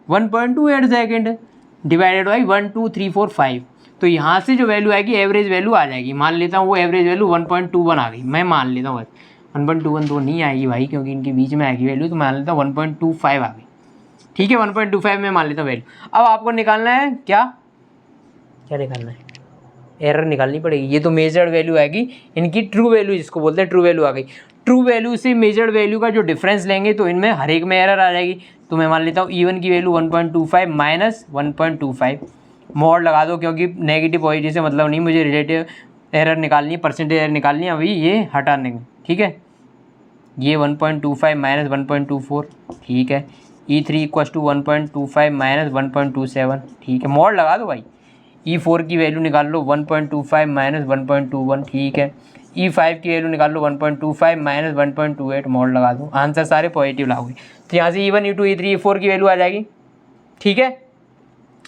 A: 1.28 second divided by 1 2 3 4 5। तो यहाँ से जो वैल्यू आएगी एवरेज वैल्यू आ जाएगी। मान लेता हूँ वो एवरेज वैल्यू 1.21 आ गई, मैं मान लेता हूँ। बस 1.21 तो नहीं आएगी भाई क्योंकि इनके बीच में आएगी वैल्यू, तो मान लेता हूँ 1.25 आ गई। ठीक है, 1.25 में मान लेता हूँ वैल्यू। अब आपको निकालना है क्या निकालना है, एरर निकालनी पड़ेगी। ये तो मेजर्ड वैल्यू आएगी, इनकी ट्रू वैल्यू जिसको बोलते हैं ट्रू वैल्यू आ गई। ट्रू वैल्यू से मेजर्ड वैल्यू का जो डिफरेंस लेंगे तो इनमें हर एक में एरर आ जाएगी। तो मैं मान लेता हूँ E1 की वैल्यू 1.25 माइनस 1.25, मोड लगा दो क्योंकि नेगेटिव पॉजिटिव से मतलब नहीं, मुझे रिलेटिव एरर निकालनी है, परसेंटेज एरर निकालनी है अभी ये हटाने में। ठीक है, ये 1.25 माइनस 1.24, ठीक है। E3 इक्वस टू 1.25 माइनस 1.27, ठीक है। मोड लगा दो भाई। E4 की वैल्यू निकाल लो 1.25 माइनस 1.21, ठीक है। E5 की वैल्यू निकाल लो 1.25 माइनस 1.28, मोड लगा दो। आंसर सारे पॉजिटिव लागोगे, तो यहाँ से E1 E2 E3 E4 की वैल्यू आ जाएगी। ठीक है,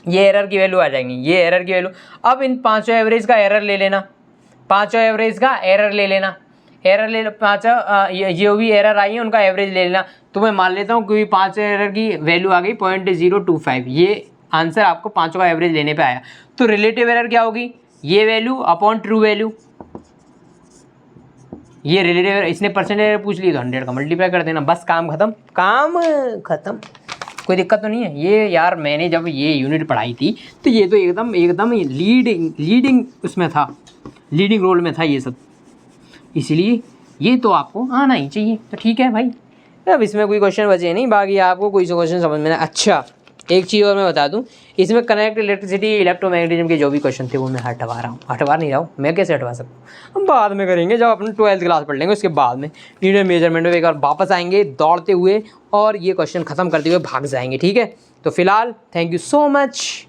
A: ये एरर की वैल्यू आ जाएंगी, ये एरर की वैल्यू। अब इन पाँचों एवरेज का एरर ले लेना, पाँचों एवरेज का एरर ले लेना, एरर ले लो। पाँचों जो भी एरर आई है उनका एवरेज ले लेना। तो मैं मान लेता हूँ क्योंकि पाँचों एरर की वैल्यू आ गई 0.025, ये आंसर आपको पाँचों का एवरेज लेने पे आया। तो रिलेटिव एरर क्या होगी, ये वैल्यू अपॉन ट्रू वैल्यू। ये रिलेटिव एरर, इसने परसेंटेज एरर पूछ ली तो 100 का मल्टीप्लाई कर देना, बस काम खत्म, काम खत्म। कोई दिक्कत तो नहीं है। ये यार मैंने जब ये यूनिट पढ़ाई थी तो ये तो एकदम लीडिंग उसमें था, लीडिंग रोल में था ये सब, इसलिए ये तो आपको आना ही चाहिए। तो ठीक है भाई, अब इसमें कोई क्वेश्चन बचे नहीं, बाकी आपको कोई क्वेश्चन समझ में ना। अच्छा, एक चीज़ और मैं बता दूं, इसमें कनेक्ट इलेक्ट्रिसिटी इलेक्ट्रोमैग्नेटिज्म के जो भी क्वेश्चन थे वो मैं हटवा रहा हूँ। हटवा नहीं रहा हूँ, मैं कैसे हटवा सकता हूँ, हम बाद में करेंगे जब अपने 12th क्लास पढ़ लेंगे। उसके बाद में लीनियर मेजरमेंट में एक बार वापस आएंगे दौड़ते हुए और ये क्वेश्चन ख़त्म करते हुए भाग जाएंगे। ठीक है, तो फिलहाल थैंक यू सो मच।